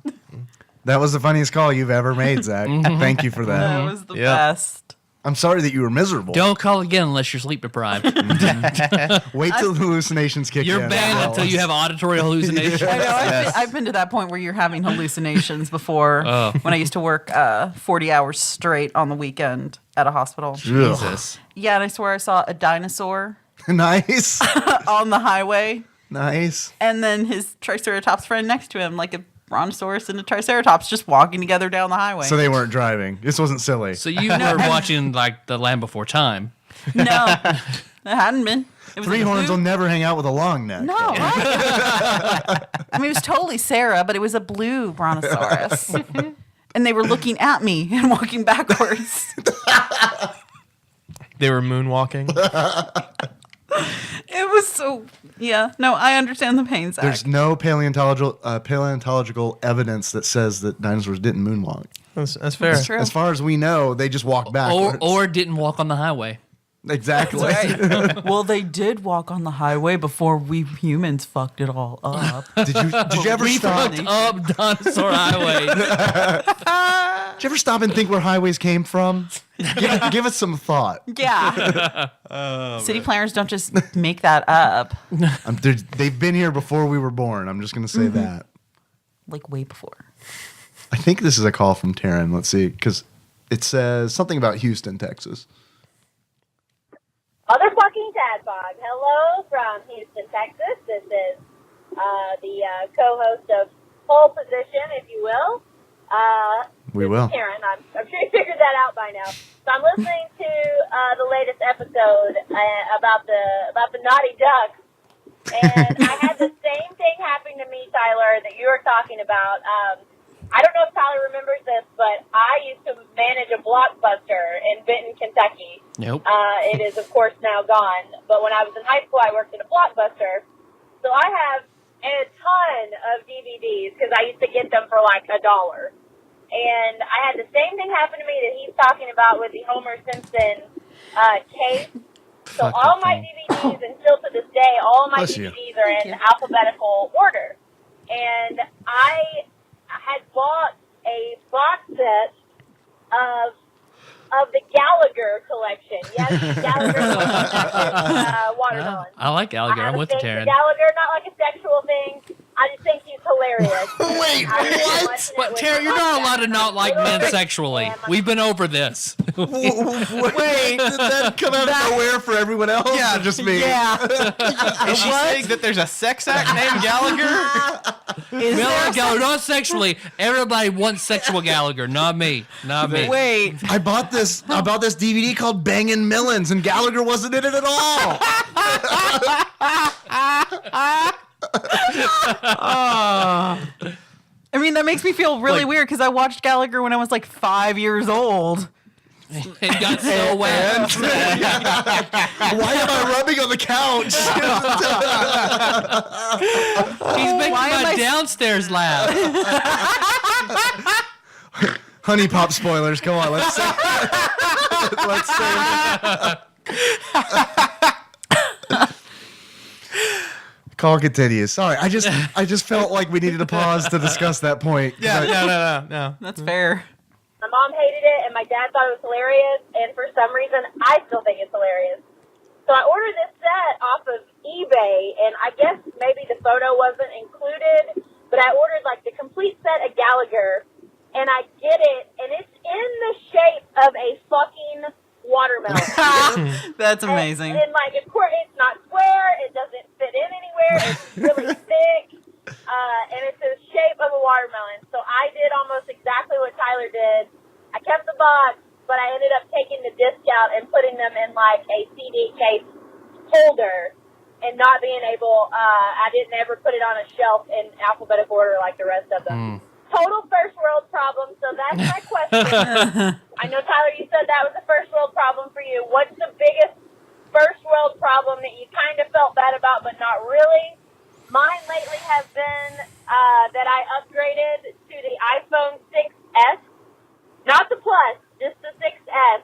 That was the funniest call you've ever made, Zach. Thank you for
That
that.
was the
Yep.
best.
I'm sorry that you were miserable.
Don't call again unless you're sleep deprived.
Wait till the hallucinations kick
You're
in.
banned until you have auditory hallucinations.
I know. I've been to that point where you're having hallucinations before.
Oh.
When I used to work 40 hours straight on the weekend at a hospital.
Jesus.
Yeah, and I swear I saw a dinosaur
Nice.
on the highway,
Nice.
and then his Triceratops friend next to him, like a brontosaurus and a Triceratops, just walking together down the highway.
So they weren't driving. This wasn't silly.
So you were watching like The Land Before Time.
No, it hadn't been. It was
Three
like a
horns
blue-
will never hang out with a long neck.
No, right? I mean, it was totally Sarah, but it was a blue brontosaurus. And they were looking at me and walking backwards.
They were moonwalking.
It was so, yeah. No, I understand the pain, Zach.
There's no paleontological evidence that says that dinosaurs didn't moonwalk.
That's fair.
That's true.
As far as we know, they just walked backwards.
Or didn't walk on the highway.
Exactly.
Well, they did walk on the highway before we humans fucked it all up.
Did you ever stop?
Fucked up dinosaur highways.
Did you ever stop and think where highways came from? Give us some thought.
Yeah. City planners don't just make that up.
They've been here before we were born. I'm just going to say that.
Like way before.
I think this is a call from Taryn. Let's see, because it says something about Houston, Texas.
Motherfucking TADPOG. Hello from Houston, Texas. This is the co-host of Pole Position, if you will.
We will.
Karen, I'm sure you figured that out by now. So I'm listening to the latest episode about the naughty ducks, and I had the same thing happen to me, Tyler, that you were talking about. I don't know if Tyler remembers this, but I used to manage a Blockbuster in Benton, Kentucky.
Nope.
It is, of course, now gone. But when I was in high school, I worked at a Blockbuster. So I have a ton of DVDs because I used to get them for like $1. And I had the same thing happen to me that he's talking about with the Homer Simpson case. So all my DVDs, and still to this day, all of my DVDs are in alphabetical order. And I had bought a box set of the Gallagher collection. Yes, Gallagher watermelon.
I like Gallagher. I'm with you, Taryn.
Gallagher, not like a sexual thing. I just think he's hilarious.
Wait,
What, Taryn, you're not allowed to not like men sexually. We've been over this.
Wait, did that come out of nowhere for everyone else?
Yeah,
or just me?
Yeah.
Is she saying that there's a sex act named Gallagher?
Gallagher, not sexually. Everybody wants sexual Gallagher, not me. Not me.
Wait.
I bought this DVD called Bangin' Millins, and Gallagher wasn't in it at all.
I mean, that makes me feel really weird because I watched Gallagher when I was like 5 years old.
It got so wet.
Why am I rubbing on the couch?
He's making my downstairs laugh.
Honey Pop spoilers. Come on, let's say. Let's say. Call continues. Sorry, I just felt like we needed to pause to discuss that point.
Yeah, no.
That's fair.
My mom hated it, and my dad thought it was hilarious, and for some reason, I still think it's hilarious. So I ordered this set off of eBay, and I guess maybe the photo wasn't included, but I ordered, like, the complete set of Gallagher, and I get it, and it's in the shape of a fucking watermelon.
That's amazing.
And like, of course, it's not square, it doesn't fit in anywhere, it's really thick. And it's the shape of a watermelon. So I did almost exactly what Tyler did. I kept the box, but I ended up taking the disc out and putting them in like a CD case holder and not being able, I didn't ever put it on a shelf in alphabetical order like the rest of them. Total first world problem. So that's my question. I know, Tyler, you said that was a first world problem for you. What's the biggest first world problem that you kind of felt bad about, but not really? Mine lately has been that I upgraded to the iPhone 6S. Not the Plus, just the 6S.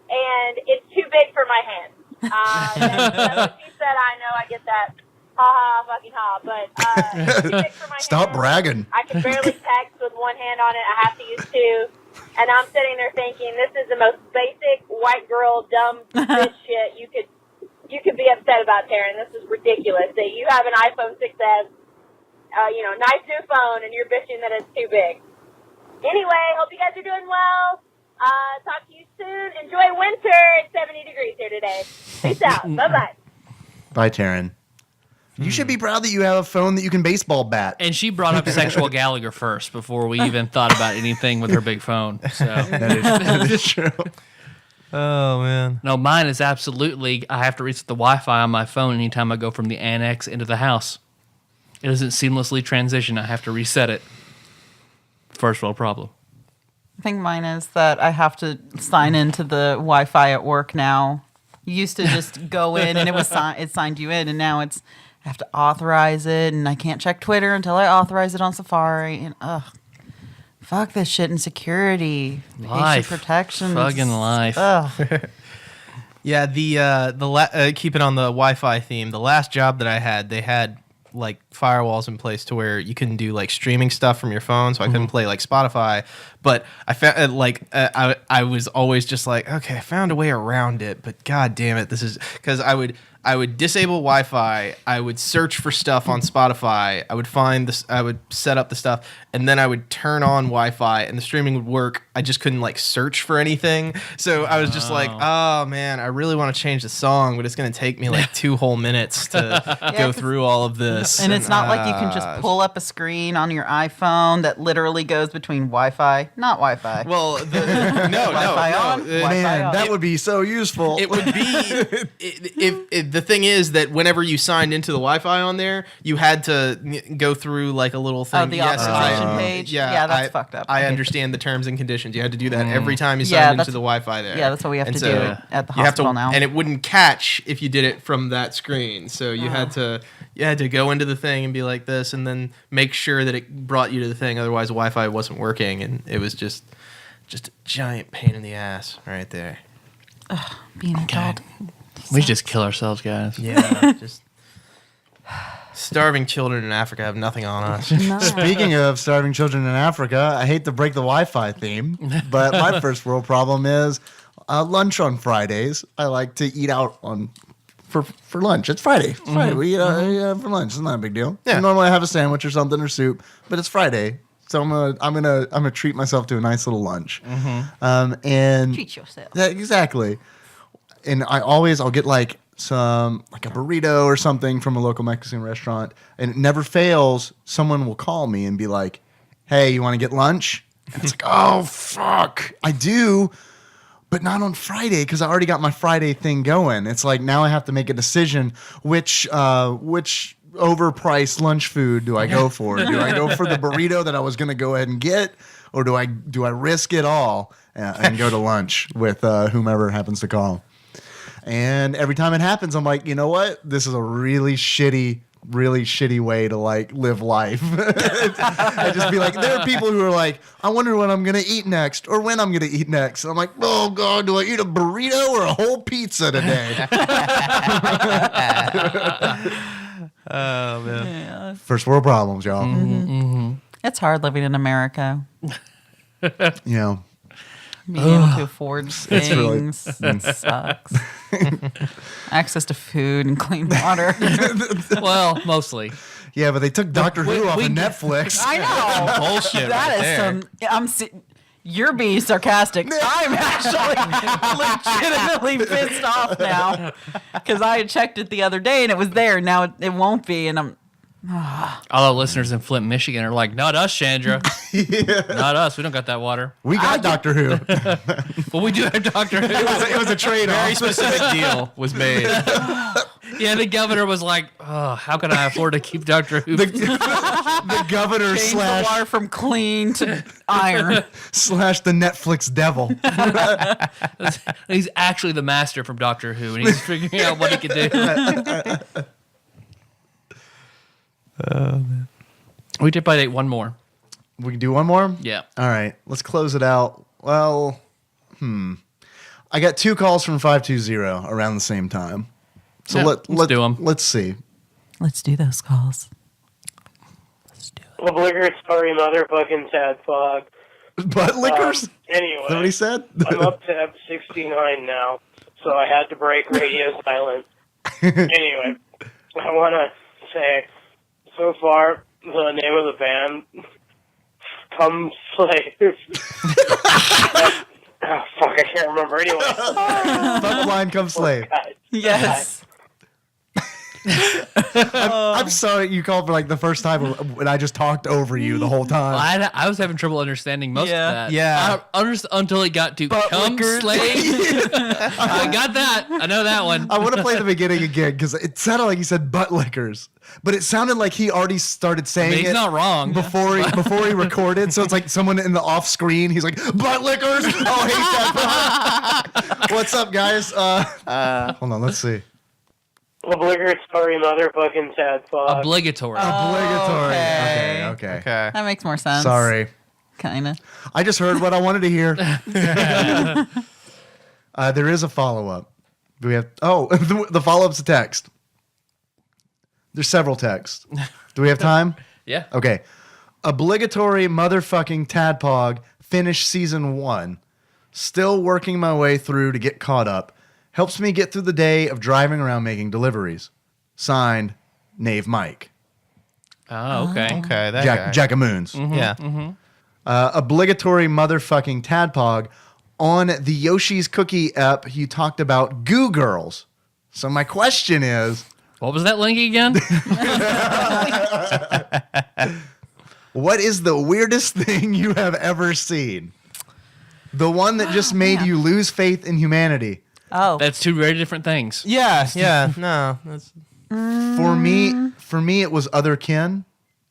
And it's too big for my hands. That's what she said. I know, I get that. Ha ha, fucking ha. But it's too big for my
Stop
hands.
bragging.
I can barely text with one hand on it. I have to use two. And I'm sitting there thinking, this is the most basic white girl dumb bitch shit you could be upset about, Taryn. This is ridiculous that you have an iPhone 6S, nice new phone, and you're bitching that it's too big. Anyway, hope you guys are doing well. Talk to you soon. Enjoy winter. It's 70 degrees here today. Peace out. Bye-bye.
Bye, Taryn. You should be proud that you have a phone that you can baseball bat.
And she brought up sexual Gallagher first before we even thought about anything with her big phone. So
That is true.
Oh, man.
no, mine is absolutely. I have to reset the Wi-Fi on my phone anytime I go from the annex into the house. It doesn't seamlessly transition. I have to reset it. First world problem.
I think mine is that I have to sign into the Wi-Fi at work now. You used to just go in and it signed you in, and now I have to authorize it, and I can't check Twitter until I authorize it on Safari. And fuck this shit and security,
Life.
patient protection,
Fucking life.
Yeah, keep it on the Wi-Fi theme. The last job that I had, they had like firewalls in place to where you couldn't do like streaming stuff from your phone, so I couldn't play like Spotify. But I found I was always just like, okay, I found a way around it, but god damn it, this is because I would disable Wi-Fi. I would search for stuff on Spotify. I would find this. I would set up the stuff, and then I would turn on Wi-Fi, and the streaming would work. I just couldn't like search for anything. So I was just like, oh man, I really want to change the song, but it's going to take me like 2 whole minutes to go through all of this.
And it's not like you can just pull up a screen on your iPhone that literally goes between Wi-Fi, not Wi-Fi.
Well,
Wi-Fi on, Wi-Fi
Man,
off.
that would be so useful.
It would be if the thing is that whenever you signed into the Wi-Fi on there, you had to go through like a little thing.
Oh, the authorization page? Yeah, that's fucked up.
I
Okay.
understand the terms and conditions. You had to do that every time you signed into the Wi-Fi there.
Yeah, that's what we have
And
to
so
do at the
you have
hospital
to,
now.
and it wouldn't catch if you did it from that screen. So you had to go into the thing and be like this, and then make sure that it brought you to the thing. Otherwise, Wi-Fi wasn't working, and it was just a giant pain in the ass right there.
Being an adult.
We just kill ourselves, guys.
Yeah, just starving children in Africa have nothing on us.
Speaking of starving children in Africa, I hate to break the Wi-Fi theme, but my first world problem is lunch on Fridays. I like to eat out for lunch. It's Friday. It's Friday. We eat for lunch. It's not a big deal.
Yeah.
Normally I have a sandwich or something or soup, but it's Friday, so I'm gonna treat myself to a nice little lunch. And
Treat yourself.
yeah, exactly. And I'll get like a burrito or something from a local Mexican restaurant, and it never fails. Someone will call me and be like, "Hey, you want to get lunch?" And it's like, "Oh fuck, I do, but not on Friday because I already got my Friday thing going." It's like now I have to make a decision which overpriced lunch food do I go for? Do I go for the burrito that I was gonna go ahead and get, or do I risk it all and go to lunch with whomever happens to call? And every time it happens, I'm like, you know what? This is a really shitty way to like live life. I just be like, there are people who are like, I wonder what I'm gonna eat next or when I'm gonna eat next. And I'm like, oh god, do I eat a burrito or a whole pizza today?
Oh man.
Yeah.
First world problems, y'all.
It's hard living in America.
You know,
Being able to afford
really-
things sucks. Access to food and clean water.
Well, mostly.
yeah, but they took Doctor Who off of
we-
Netflix.
I know.
Bullshit
That
right
is
there.
you're being sarcastic. I'm actually legitimately pissed off now because I had checked it the other day and it was there. Now it won't be, and I'm.
All our listeners in Flint, Michigan are like, not us, Chandra. Not us. We don't got that water.
We got Doctor Who.
But we do have Doctor Who.
It was a trade-off.
Very specific deal was made.
Yeah, the governor was like, oh, how can I afford to keep Doctor Who?
The governor
Change the water from clean to iron.
slash the Netflix devil.
He's actually the master from Doctor Who, and he's figuring out what he can do. We did by date one more.
We can do one more?
Yeah.
All right, let's close it out. Well, I got 2 calls from 520 around the same time. So
Yeah, let's do 'em.
Let's see.
Let's do those calls.
Obligate, sorry, motherfucking TADPOG.
Butt lickers?
Anyway,
Is that what he said?
I'm up to Ep 69 now, so I had to break radio silence. Anyway, I want to say, so far, the name of the band, Come Slave. Oh, fuck, I can't remember. Anyway.
Fuck line, come slave.
God.
Yes.
I'm sorry you called for like the first time when I just talked over you the whole time.
I was having trouble understanding most
Yeah.
of that.
Yeah.
Until it got to come slave. I got that. I know that one.
I want to play the beginning again because it sounded like he said butt lickers, but it sounded like he already started saying
He's
it
not wrong.
before he recorded. So it's like someone in the off screen. He's like butt lickers. Oh, I hate that. What's up, guys? Hold on, let's see.
Obligate, sorry, motherfucking TADPOG.
Obligatory.
Obligatory.
Okay.
Okay.
Okay.
That makes more sense.
Sorry.
Kinda.
I just heard what I wanted to hear. There is a follow-up. Do we have? Oh, the follow-up's a text. There's several texts. Do we have time?
Yeah.
Okay. Obligatory motherfucking TADPOG. Finished season 1. Still working my way through to get caught up. Helps me get through the day of driving around making deliveries. Signed, Knave Mike.
Oh, okay.
Okay, that guy.
Jackamoons.
Yeah.
Obligatory motherfucking TADPOG. On the Yoshi's Cookie app, you talked about Goo Girls. So my question is,
What was that link again?
what is the weirdest thing you have ever seen? The one that just made you lose faith in humanity.
Oh,
That's two very different things.
Yeah. No. That's,
For me, it was Otherkin.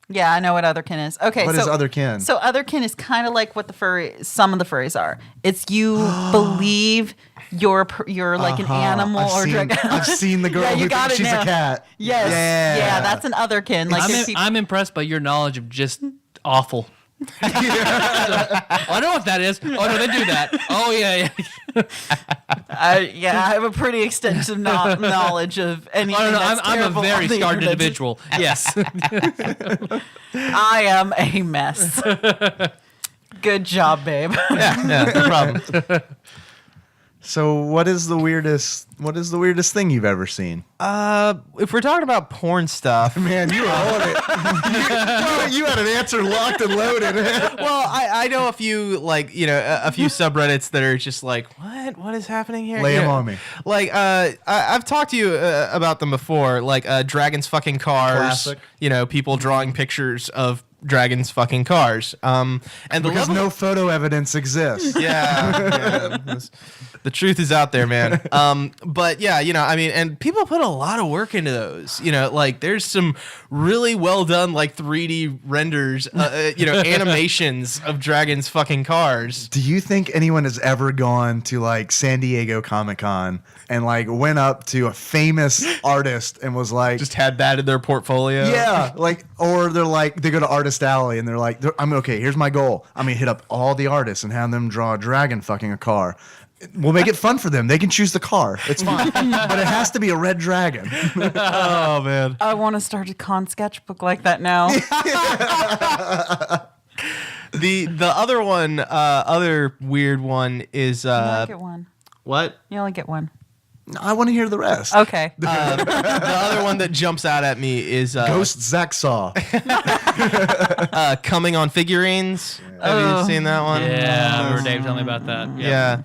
yeah, I know what Otherkin is. Okay,
What
so
is Otherkin?
So Otherkin is kind of like what some of the furries are. It's you believe you're like an animal or
I've seen the girl
Yeah, you
who
got
thinks
it
she's
now.
a cat.
Yes, yeah, that's an Otherkin. Like there's people-
I'm impressed by your knowledge of just awful. I know what that is. Oh no, they do that. Oh yeah.
I have a pretty extensive knowledge of anything.
Oh, no,
that's
I'm a
terrible
very
on the
scarred
internet.
individual. Yes.
I am a mess. Good job, babe.
yeah, no problem.
So what is the weirdest thing you've ever seen?
If we're talking about porn stuff,
Man, you were on it. you had an answer locked and loaded.
well, I know a few a few subreddits that are just like, what is happening here?
Lay 'em on me.
Like, I've talked to you about them before, like dragons fucking cars.
Classic.
People drawing pictures of dragons fucking cars. And
Because no photo evidence exists.
yeah. The truth is out there, man. But yeah, and people put a lot of work into those. Like there's some really well done, like 3D renders, animations of dragons fucking cars.
Do you think anyone has ever gone to like San Diego Comic-Con and like went up to a famous artist and was like,
Just had that in their portfolio.
yeah, like, or they go to Artist Alley and they're like, okay, here's my goal. I'm gonna hit up all the artists and have them draw a dragon fucking a car. We'll make it fun for them. They can choose the car. It's fine. But it has to be a red dragon.
Oh man.
I want to start a con sketchbook like that now.
The other one, other weird one is
You only get one.
what?
You only get one.
I want to hear the rest.
Okay.
The other one that jumps out at me is
Ghost Zaxaw.
coming on figurines. Have you seen that one?
Yeah, I remember Dave telling me about that.
Yeah.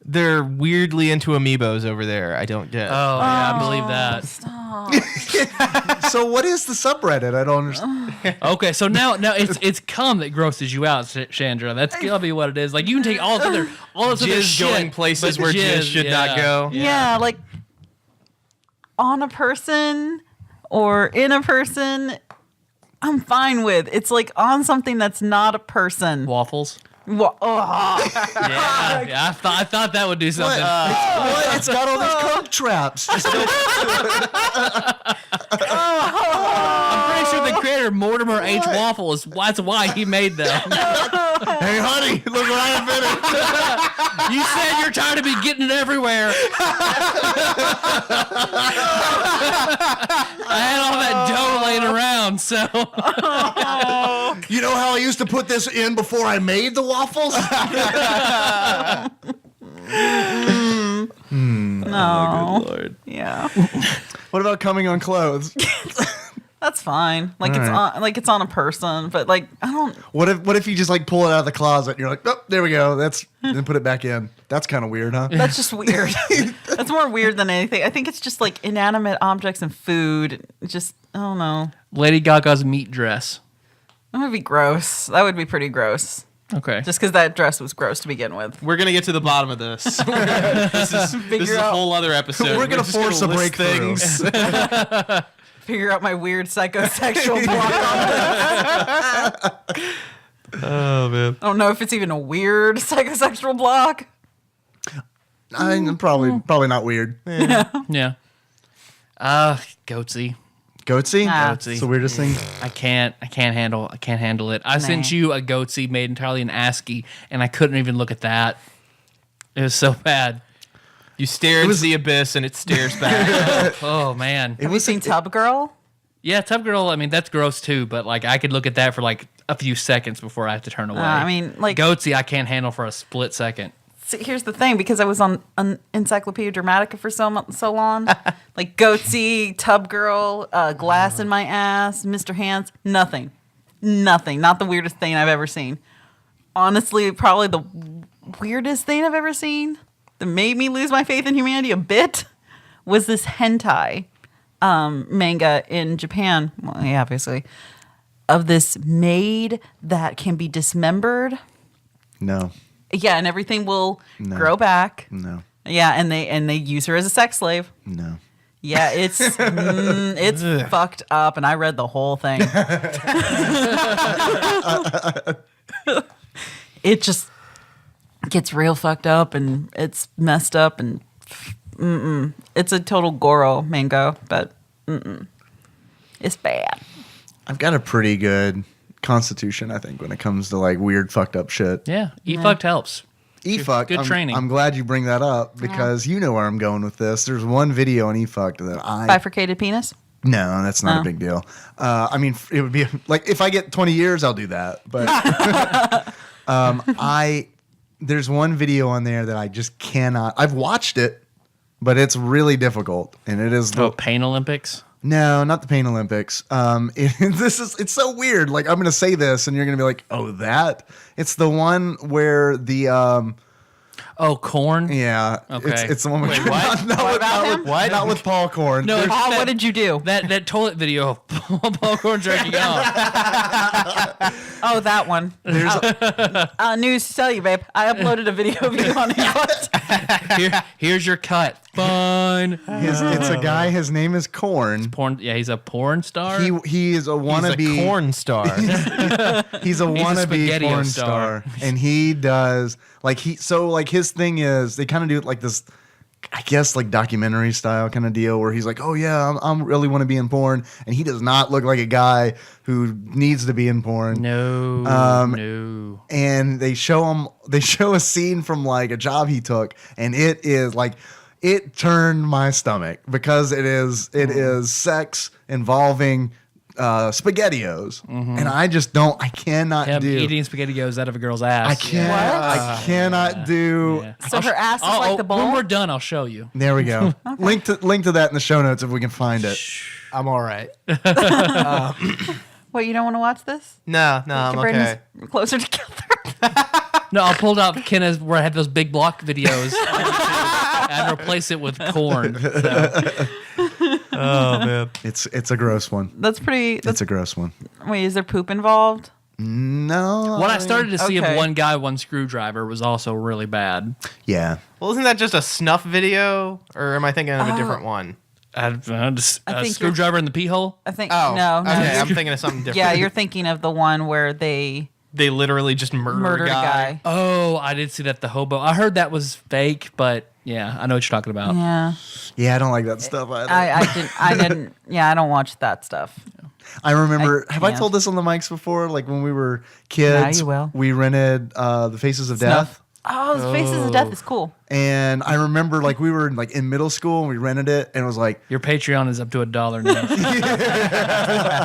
They're weirdly into amiibos over there. I don't get.
Oh yeah, I believe that.
So what is the subreddit? I don't understand.
Okay, so now it's cum that grosses you out, Chandra. That's gotta be what it is. Like you can take all this other
Jizz
shit,
going places
but
where jizz should not go.
Yeah, like on a person or in a person, I'm fine with. It's like on something that's not a person.
Waffles.
Yeah.
Yeah, I thought that would do something.
What? It's got all these coke traps. Just
I'm pretty sure the creator Mortimer H. Waffle that's why he made them.
hey, honey, look what I invented.
You said you're tired of me getting it everywhere. I had all that dough laying around, so.
You know how I used to put this in before I made the waffles?
No.
Good Lord.
Yeah.
What about coming on clothes?
That's fine. Like
All
it's
right.
on it's on a person, but like I don't
What if you just like pull it out of the closet and you're like, oh, there we go. Then put it back in. That's kind of weird, huh?
that's just weird. That's more weird than anything. I think it's just like inanimate objects and food. Just I don't know.
Lady Gaga's meat dress.
That would be gross. That would be pretty gross.
Okay.
Just because that dress was gross to begin with.
We're gonna get to the bottom of this. This is a whole other episode.
We're gonna
just
force a
list
breakthrough.
things.
Figure out my weird psychosexual block on this.
Oh man.
I don't know if it's even a weird psychosexual block.
I'm probably not weird.
Yeah. Goatsy.
Goatsy?
Ah.
It's the weirdest thing.
I can't handle it. I sent you a goatsy made entirely in ASCII, and I couldn't even look at that. It was so bad.
You stare into the abyss and it stares back.
Oh man.
Have you seen Tub Girl?
Yeah, Tub Girl. I mean, that's gross too. But like, I could look at that for like a few seconds before I have to turn away.
I mean, like
Goatsy, I can't handle for a split second.
See, here's the thing, because I was on Encyclopedia Dramatica for so long, like Goatsy, Tub Girl, Glass in My Ass, Mr. Hands, nothing, not the weirdest thing I've ever seen. Honestly, probably the weirdest thing I've ever seen that made me lose my faith in humanity a bit was this hentai manga in Japan. Well, yeah, obviously, of this maid that can be dismembered.
No.
Yeah, and everything will grow back.
No.
Yeah, and they use her as a sex slave.
No.
Yeah, it's fucked up, and I read the whole thing. It just gets real fucked up, and it's messed up, and it's a total Goro manga, but it's bad.
I've got a pretty good constitution, I think, when it comes to like weird fucked up shit.
Yeah, fucked helps.
E-fuck,
Good training.
I'm glad you bring that up because you know where I'm going with this. There's one video on e-fuck that
Bifurcated penis?
No, that's not a big deal. I mean, it would be like if I get 20 years, I'll do that. But there's one video on there that I just cannot. I've watched it, but it's really difficult, and it is the
Pain Olympics.
No, not the Pain Olympics. It's so weird. Like, I'm going to say this, and you're going to be like, oh, that? It's the one where the...
Corn?
Yeah.
Okay.
It's the one with...
Wait, what?
Not with Paul Corn.
No,
Paul, what did you do?
That toilet video of Paul Corn jerking off.
Oh, that one. News to tell you, babe. I uploaded a video of you on it.
Here's your cut. Fine.
It's a guy. His name is Corn.
He's a porn star.
He is a wannabe.
He's a corn star.
He's a wannabe porn star, and he does his thing is they kind of do it like this. I guess like documentary style kind of deal where he's like, oh yeah, I'm really want to be in porn, and he does not look like a guy who needs to be in porn.
No, no.
And they show a scene from like a job he took, and it is like it turned my stomach because it is sex involving SpaghettiOs, and I cannot do
eating SpaghettiOs out of a girl's ass.
I cannot do.
Yeah.
So her ass is like the ball?
When we're done, I'll show you.
There we go. Link to that in the show notes if we can find it.
I'm all right.
What, you don't want to watch this?
No, I'm
Bring
okay.
us closer together.
No, I'll pull out Kenna's where I have those big block videos and replace it with corn. So.
Oh man,
it's a gross one. It's a gross one.
Wait, is there poop involved?
No.
What I started to see
Okay.
of one guy, one screwdriver was also really bad.
Yeah.
well, isn't that just a snuff video, or am I thinking of a different one?
A
think
screwdriver in the pee hole.
I think
Oh,
no.
Okay, I'm thinking of something different.
Yeah, you're thinking of the one where they
literally just
murdered a guy.
Oh, I did see that, the hobo. I heard that was fake, but yeah, I know what you're talking about.
Yeah.
Yeah, I don't like that stuff either.
I didn't. Yeah, I don't watch that stuff.
I remember. Have I
yeah.
told this on the mics before? Like when we were kids,
Yeah, you will.
we rented The Faces of Death.
Oh, the Faces of Death is cool.
And I remember like we were like in middle school and we rented it and it was like
Your Patreon is up to $1 now.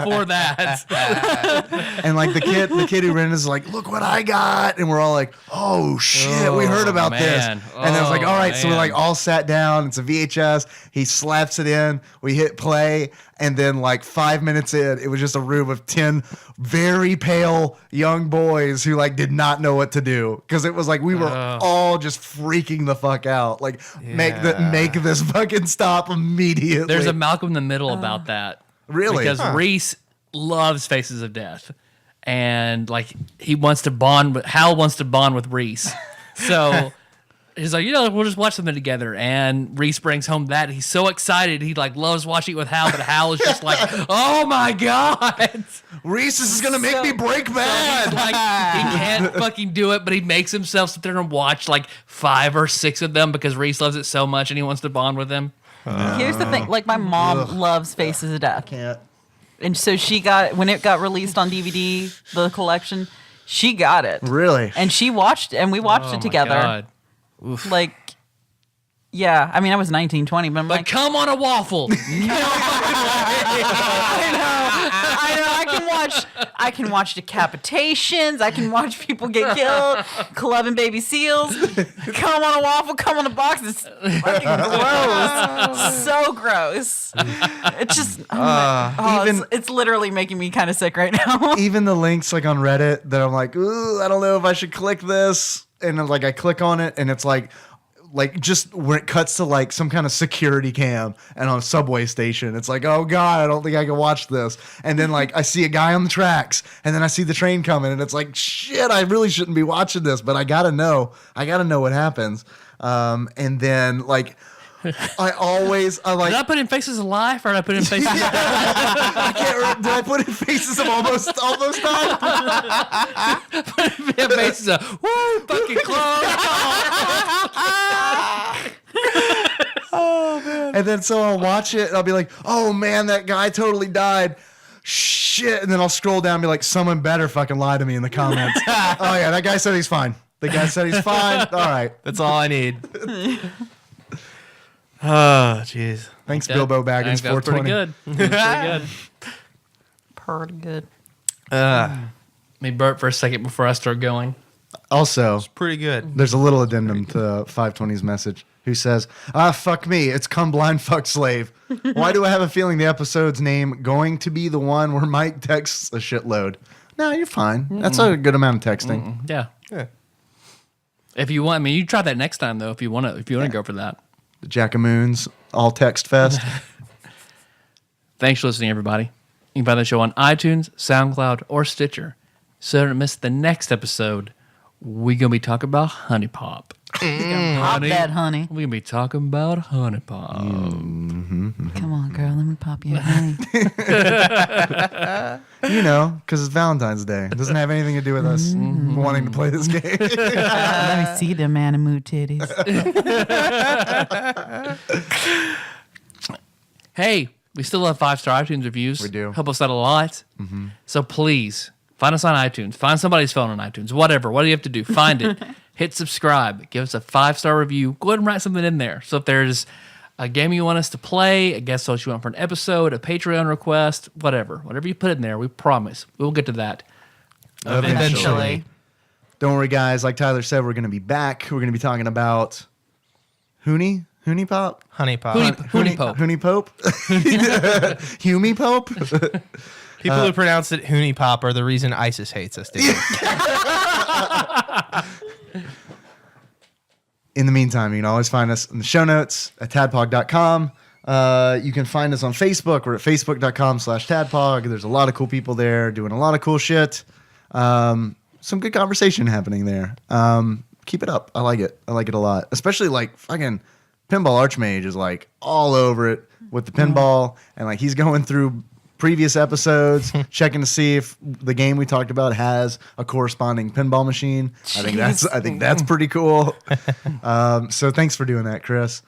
For that.
and like the kid who rented is like, look what I got, and we're all like, oh shit, we heard about this.
man.
And I was like, all right, so we
man.
like all sat down, it's a VHS, he slaps it in, we hit play, and then like 5 minutes in, it was just a room of 10 very pale young boys who like did not know what to do. Because it was like we were all just freaking the fuck out. Like make this fucking stop immediately.
There's a Malcolm in the Middle about that.
Really?
Because Reese loves Faces of Death. And like Hal wants to bond with Reese. So he's like, we'll just watch something together. And Reese brings home that. He's so excited. He like loves watching it with Hal, but Hal is just like, oh my God.
Reese, this is gonna make me break bad.
Like he can't fucking do it, but he makes himself sit there and watch like 5 or 6 of them because Reese loves it so much and he wants to bond with him.
Here's the thing: like my mom loves Faces of Death,
Can't.
and so she got when it got released on DVD, the collection, she got it.
Really?
And she watched, and we watched
Oh
it together.
my God.
Like, Yeah, I mean, I was 19, 20, but I'm
But
like,
come on a waffle.
I know. I can watch decapitations. I can watch people get killed. Clubbing baby seals. Come on a waffle. Come on a box. It's fucking gross. So gross. It's just. It's literally making me kind of sick right now.
Even the links like on Reddit that I'm like, ooh, I don't know if I should click this, and like I click on it, and it's like just when it cuts to like some kind of security cam and on a subway station, it's like, oh God, I don't think I can watch this. And then like I see a guy on the tracks, and then I see the train coming, and it's like, shit, I really shouldn't be watching this, but I gotta know what happens. And then like I like.
Did I put in Faces of Life or did I put in Faces of
I can't remember. Did I put in Faces of almost time?
Put in Faces of woo, fucking close.
Oh man! And then so I'll watch it and I'll be like, "Oh man, that guy totally died." Shit! And then I'll scroll down and be like, "Someone better fucking lie to me in the comments." Oh yeah, that guy said he's fine. The guy said he's fine. All right,
That's all I need. Oh, jeez.
thanks, Bilbo Baggins.
That was
420.
pretty good. That was
Pretty good.
Let me burp for a second before I start going.
Also,
Pretty good.
there's a little addendum to 520's message. Who says, fuck me, it's Come Blind Fuck Slave. Why do I have a feeling the episode's name going to be the one where Mike texts a shitload? No, you're fine. That's a good amount of texting.
Yeah.
Yeah.
If you want, I mean, you try that next time though. If you want to go for that.
The Jackamoons, all text fest.
Thanks for listening, everybody. You can find the show on iTunes, SoundCloud, or Stitcher. So don't miss the next episode. We're gonna be talking about Honey Pop.
Pop that, honey.
We're gonna be talking about Honey Pop.
Come on, girl. Let me pop you a honey.
You know, because it's Valentine's Day. It doesn't have anything to do with us wanting to play this game.
Let me see them animal titties.
Hey, we still have 5-star iTunes reviews.
We do.
Help us out a lot. So please, find us on iTunes. Find somebody's phone on iTunes. Whatever. What do you have to do? Find it. Hit subscribe. Give us a 5-star review. Go ahead and write something in there. So if there's a game you want us to play, a guest host you want for an episode, a Patreon request, whatever you put in there, we promise we'll get to that
Eventually.
Don't worry, guys. Like Tyler said, we're going to be back. We're going to be talking about Hoonie Pop?
Honey Pop.
Hoonie Pope.
Hoonie Pope? Humie Pope?
People who pronounce it Hoonie Pop are the reason ISIS hates us, dude.
In the meantime, you can always find us in the show notes at tadpog.com. You can find us on Facebook. We're at facebook.com/tadpog. There's a lot of cool people there doing a lot of cool shit. Some good conversation happening there. Keep it up. I like it. I like it a lot. Especially like fucking Pinball Archmage is like all over it with the pinball. And like he's going through previous episodes, checking to see if the game we talked about has a corresponding pinball machine. I think that's pretty cool. So thanks for doing that, Chris.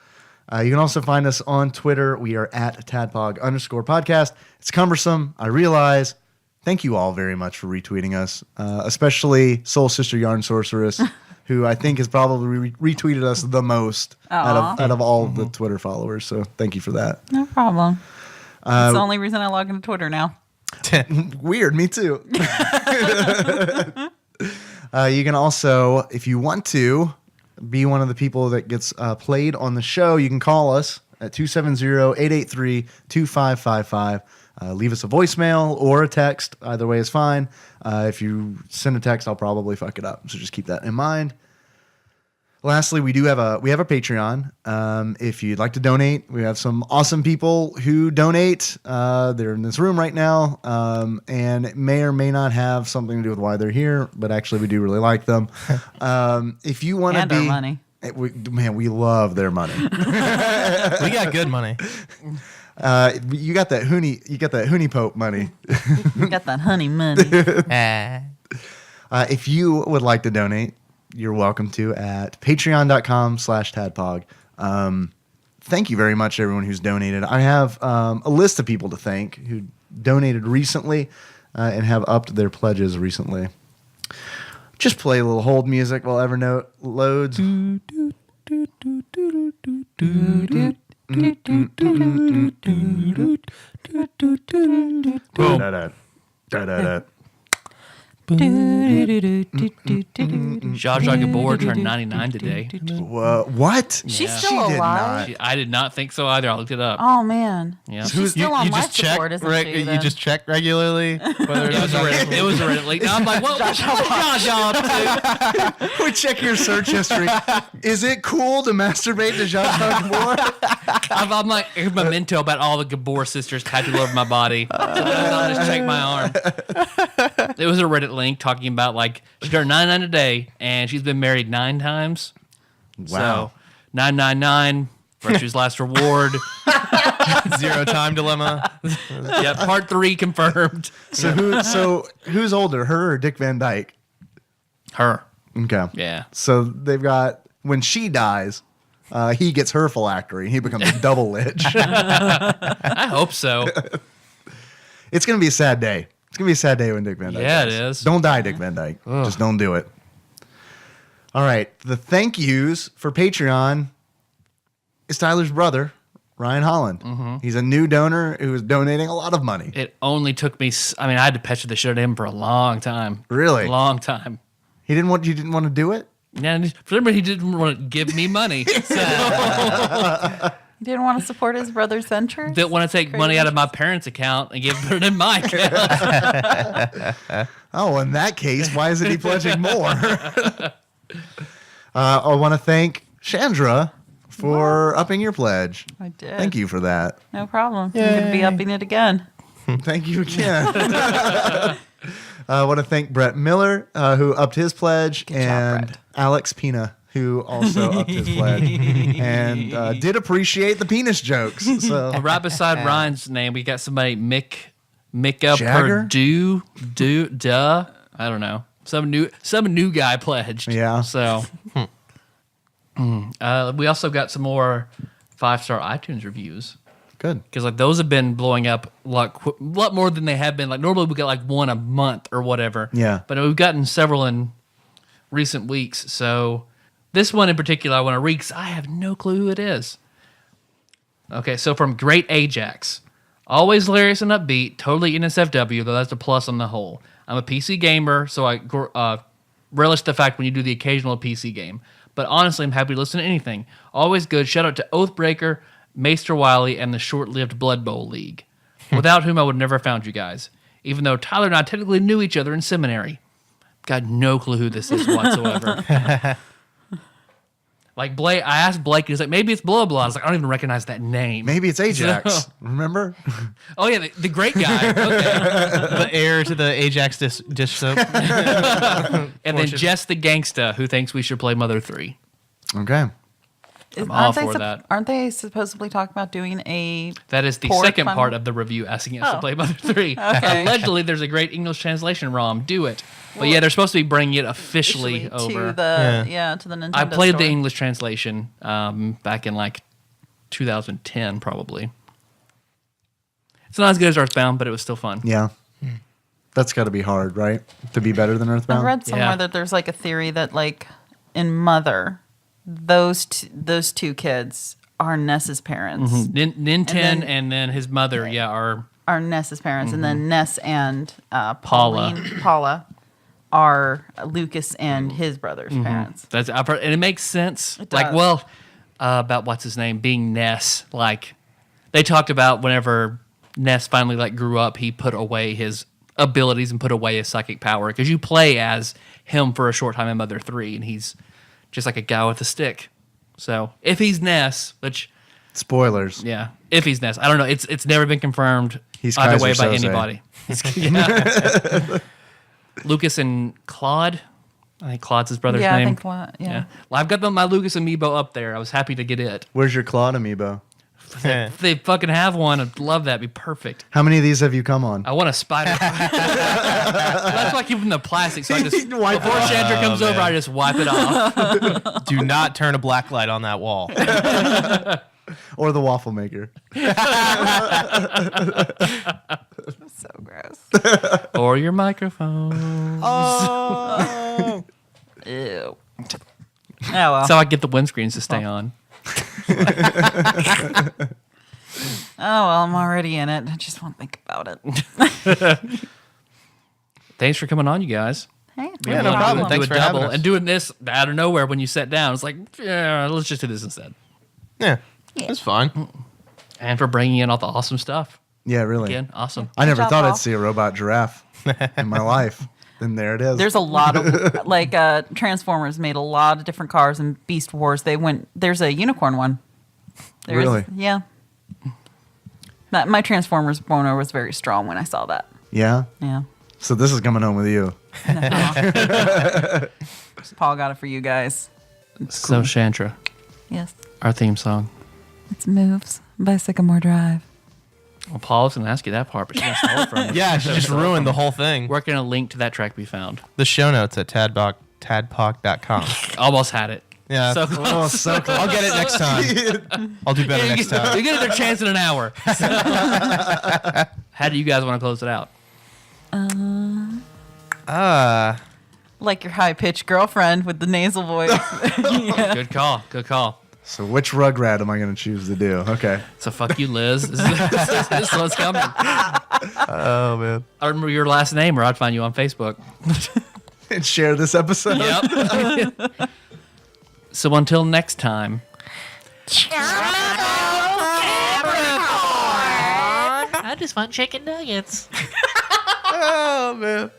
You can also find us on Twitter. We are at @tadpog_podcast. It's cumbersome, I realize. Thank you all very much for retweeting us, especially Soul Sister Yarn Sorceress, who I think has probably retweeted us the most out of all of the Twitter followers. So thank you for that.
No problem. It's the only reason I log into Twitter now.
Weird, me too. You can also, if you want to, be one of the people that gets played on the show. You can call us at 270-883-2555. Leave us a voicemail or a text. Either way is fine. If you send a text, I'll probably fuck it up. So just keep that in mind. Lastly, we have a Patreon. If you'd like to donate, we have some awesome people who donate. They're in this room right now, and it may or may not have something to do with why they're here. But actually, we do really like them. If you want to be,
our money.
We love their money.
We got good money.
You got that Hoonie Pope money.
You got that honey money.
If you would like to donate, you're welcome to at patreon.com/tadpog. Thank you very much, everyone who's donated. I have a list of people to thank who donated recently and have upped their pledges recently. Just play a little hold music while Evernote loads. Da-da-da. Da-da-da.
Zsa Zsa Gabor turned 99 today.
What?
She's
Yeah.
still
She did
alive.
I did not think so either. I looked it up.
Oh man.
Yeah.
She's still on life support, isn't she?
You
then?
just check regularly. Whether
It was a Reddit, it was a Reddit link. Now I'm like, what was Zsa Zsa up to?
We check your search history. Is it cool to masturbate to Zsa Zsa Gabor?
I'm like a memento about all the Gabor sisters tattooed all over my body. So I'll just check my arm. It was a Reddit link talking about like she turned 99 today and she's been married 9 times.
Wow.
So 999, Virtue's Last Reward.
Zero time dilemma.
Yeah, part 3 confirmed.
So who's older, her or Dick Van Dyke?
Her.
Okay.
Yeah.
So they've got when she dies, he gets her phylactery. He becomes a double lich.
I hope so.
It's gonna be a sad day. It's gonna be a sad day when Dick Van Dyke.
Yeah,
dies.
it is.
Don't die, Dick Van Dyke. Just don't do it. All right. The thank yous for Patreon is Tyler's brother, Ryan Holland. He's a new donor who is donating a lot of money.
It only took me. I mean, I had to pester the shit out of him for a long time.
Really?
Long time.
You didn't want to do it?
And for some reason, he didn't want to give me money. So
Didn't want to support his brother's venture.
didn't want to take money out of my parents' account and give it in my account.
Oh, in that case, why isn't he pledging more? I want to thank Chandra for upping your pledge.
I did.
Thank you for that.
No problem. I'm going to be upping it again.
Thank you again. I want to thank Brett Miller, who upped his pledge,
Good job,
and
Brett.
Alex Pina, who also upped his pledge, and did appreciate the penis jokes. So
And right beside Ryan's name, we got somebody Micah
Jagger?
Purdue, I don't know, some new guy pledged.
Yeah.
So, we also got some more 5-star iTunes reviews.
good.
Because like those have been blowing up a lot more than they have been. Like normally we get like one a month or whatever.
Yeah.
But we've gotten several in recent weeks. So this one in particular I want to read because I have no clue who it is. Okay, so from Great Ajax. Always hilarious and upbeat, totally NSFW, though that's a plus on the whole. I'm a PC gamer, so I relish the fact when you do the occasional PC game. But honestly, I'm happy to listen to anything. Always good. Shout out to Oathbreaker, Maester Wiley, and the short-lived Blood Bowl League, without whom I would never have found you guys, even though Tyler and I technically knew each other in seminary. Got no clue who this is whatsoever. Like Blake, I asked Blake, he's like, maybe it's blah blah. I was like, I don't even recognize that name.
Maybe it's Ajax.
So-
Remember?
Oh yeah, the great guy. Okay.
The heir to the Ajax dish soap.
And then Jess the gangsta who thinks we should play Mother 3.
Okay.
I'm all for that.
Aren't they supposedly talking about doing a?
That is the
Port
second
funnel?
part of the review asking us to
Oh.
play Mother 3.
Okay.
Allegedly, there's a great English translation ROM. Do it. But yeah, they're supposed to be bringing it officially over.
to the to the Nintendo.
I played the
store.
English translation back in like 2010, probably. It's not as good as Earthbound, but it was still fun.
Yeah. That's got to be hard, right? To be better than
I
Earthbound?
read somewhere
Yeah.
that there's like a theory that like in Mother, those two kids are Ness's parents.
Ninten
then-
and then his mother,
Are Ness's parents, and then Ness and
Paula.
Paula are Lucas and his brother's parents.
That's I've heard, and it makes sense.
It
Like,
does.
well, about what's his name being Ness. Like, they talked about whenever Ness finally like grew up, he put away his abilities and put away his psychic power because you play as him for a short time in Mother 3, and he's just like a guy with a stick. So if he's Ness, which
Spoilers.
yeah, if he's Ness, I don't know. It's never been confirmed
He's
either
Kaiser
way by
Soze.
anybody. Yeah. Lucas and Claude. I think Claude's his brother's
Yeah,
name.
I think yeah.
Well, I've got my Lucas amiibo up there. I was happy to get it.
Where's your Claude amiibo?
If they fucking have one, I'd love that. It'd be perfect.
How many of these have you come on?
I want a spider. That's why I keep them in the plastic. So I just
Wipe
before
it off.
Chandra comes over, I just wipe it off.
Do not turn a black light on that wall.
Or the waffle maker?
So gross.
Or your microphone.
Ew. Oh well.
That's how I get the windscreens to stay on.
Oh, well, I'm already in it. I just won't think about it.
Thanks for coming on, you guys.
Hey,
Yeah, no problem. Thanks for having us.
And doing this out of nowhere when you sat down. It's like, yeah, let's just do this instead.
Yeah, it's fun.
And for bringing in all the awesome stuff.
Yeah, really.
Again, awesome.
I never
job,
thought
Paul.
I'd see a robot giraffe in my life. And there it is.
There's a lot of Transformers made a lot of different cars, and Beast Wars. There's a unicorn one.
Really?
Yeah. My Transformers boner was very strong when I saw that.
Yeah?
Yeah.
So this is coming home with you.
Paul got it for you guys.
So, Shantra,
Yes.
our theme song.
It's Moves by Sycamore Drive.
Well, Paul was going to ask you that part, but she didn't stole it from me.
Yeah, she just ruined the whole thing.
Where can a link to that track be found?
The show notes at tadpog.com.
Almost had it.
Yeah.
So close.
Oh, so close.
I'll get it next time. I'll do better next time.
You get another chance in an hour. How do you guys want to close it out?
Like your high-pitched girlfriend with the nasal voice. Yeah.
Good call. Good call.
So which Rugrat am I going to choose to do? Okay.
So fuck you, Liz. This one's coming.
Oh, man.
I remember your last name, or I'd find you on Facebook.
And share this episode.
Yep. So until next time.
I just want chicken nuggets.
Oh, man.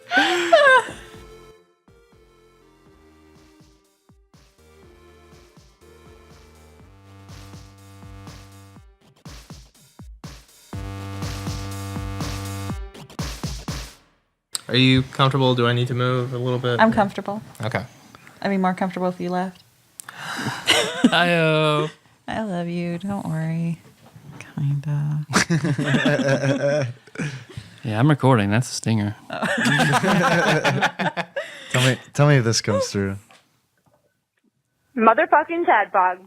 Are you comfortable? Do I need to move a little bit?
I'm comfortable.
Okay.
I'd be more comfortable if you left.
Hi-oh.
I love you. Don't worry. Kinda.
Yeah, I'm recording. That's a stinger.
Tell me if this comes through.
Motherfucking Tadpog.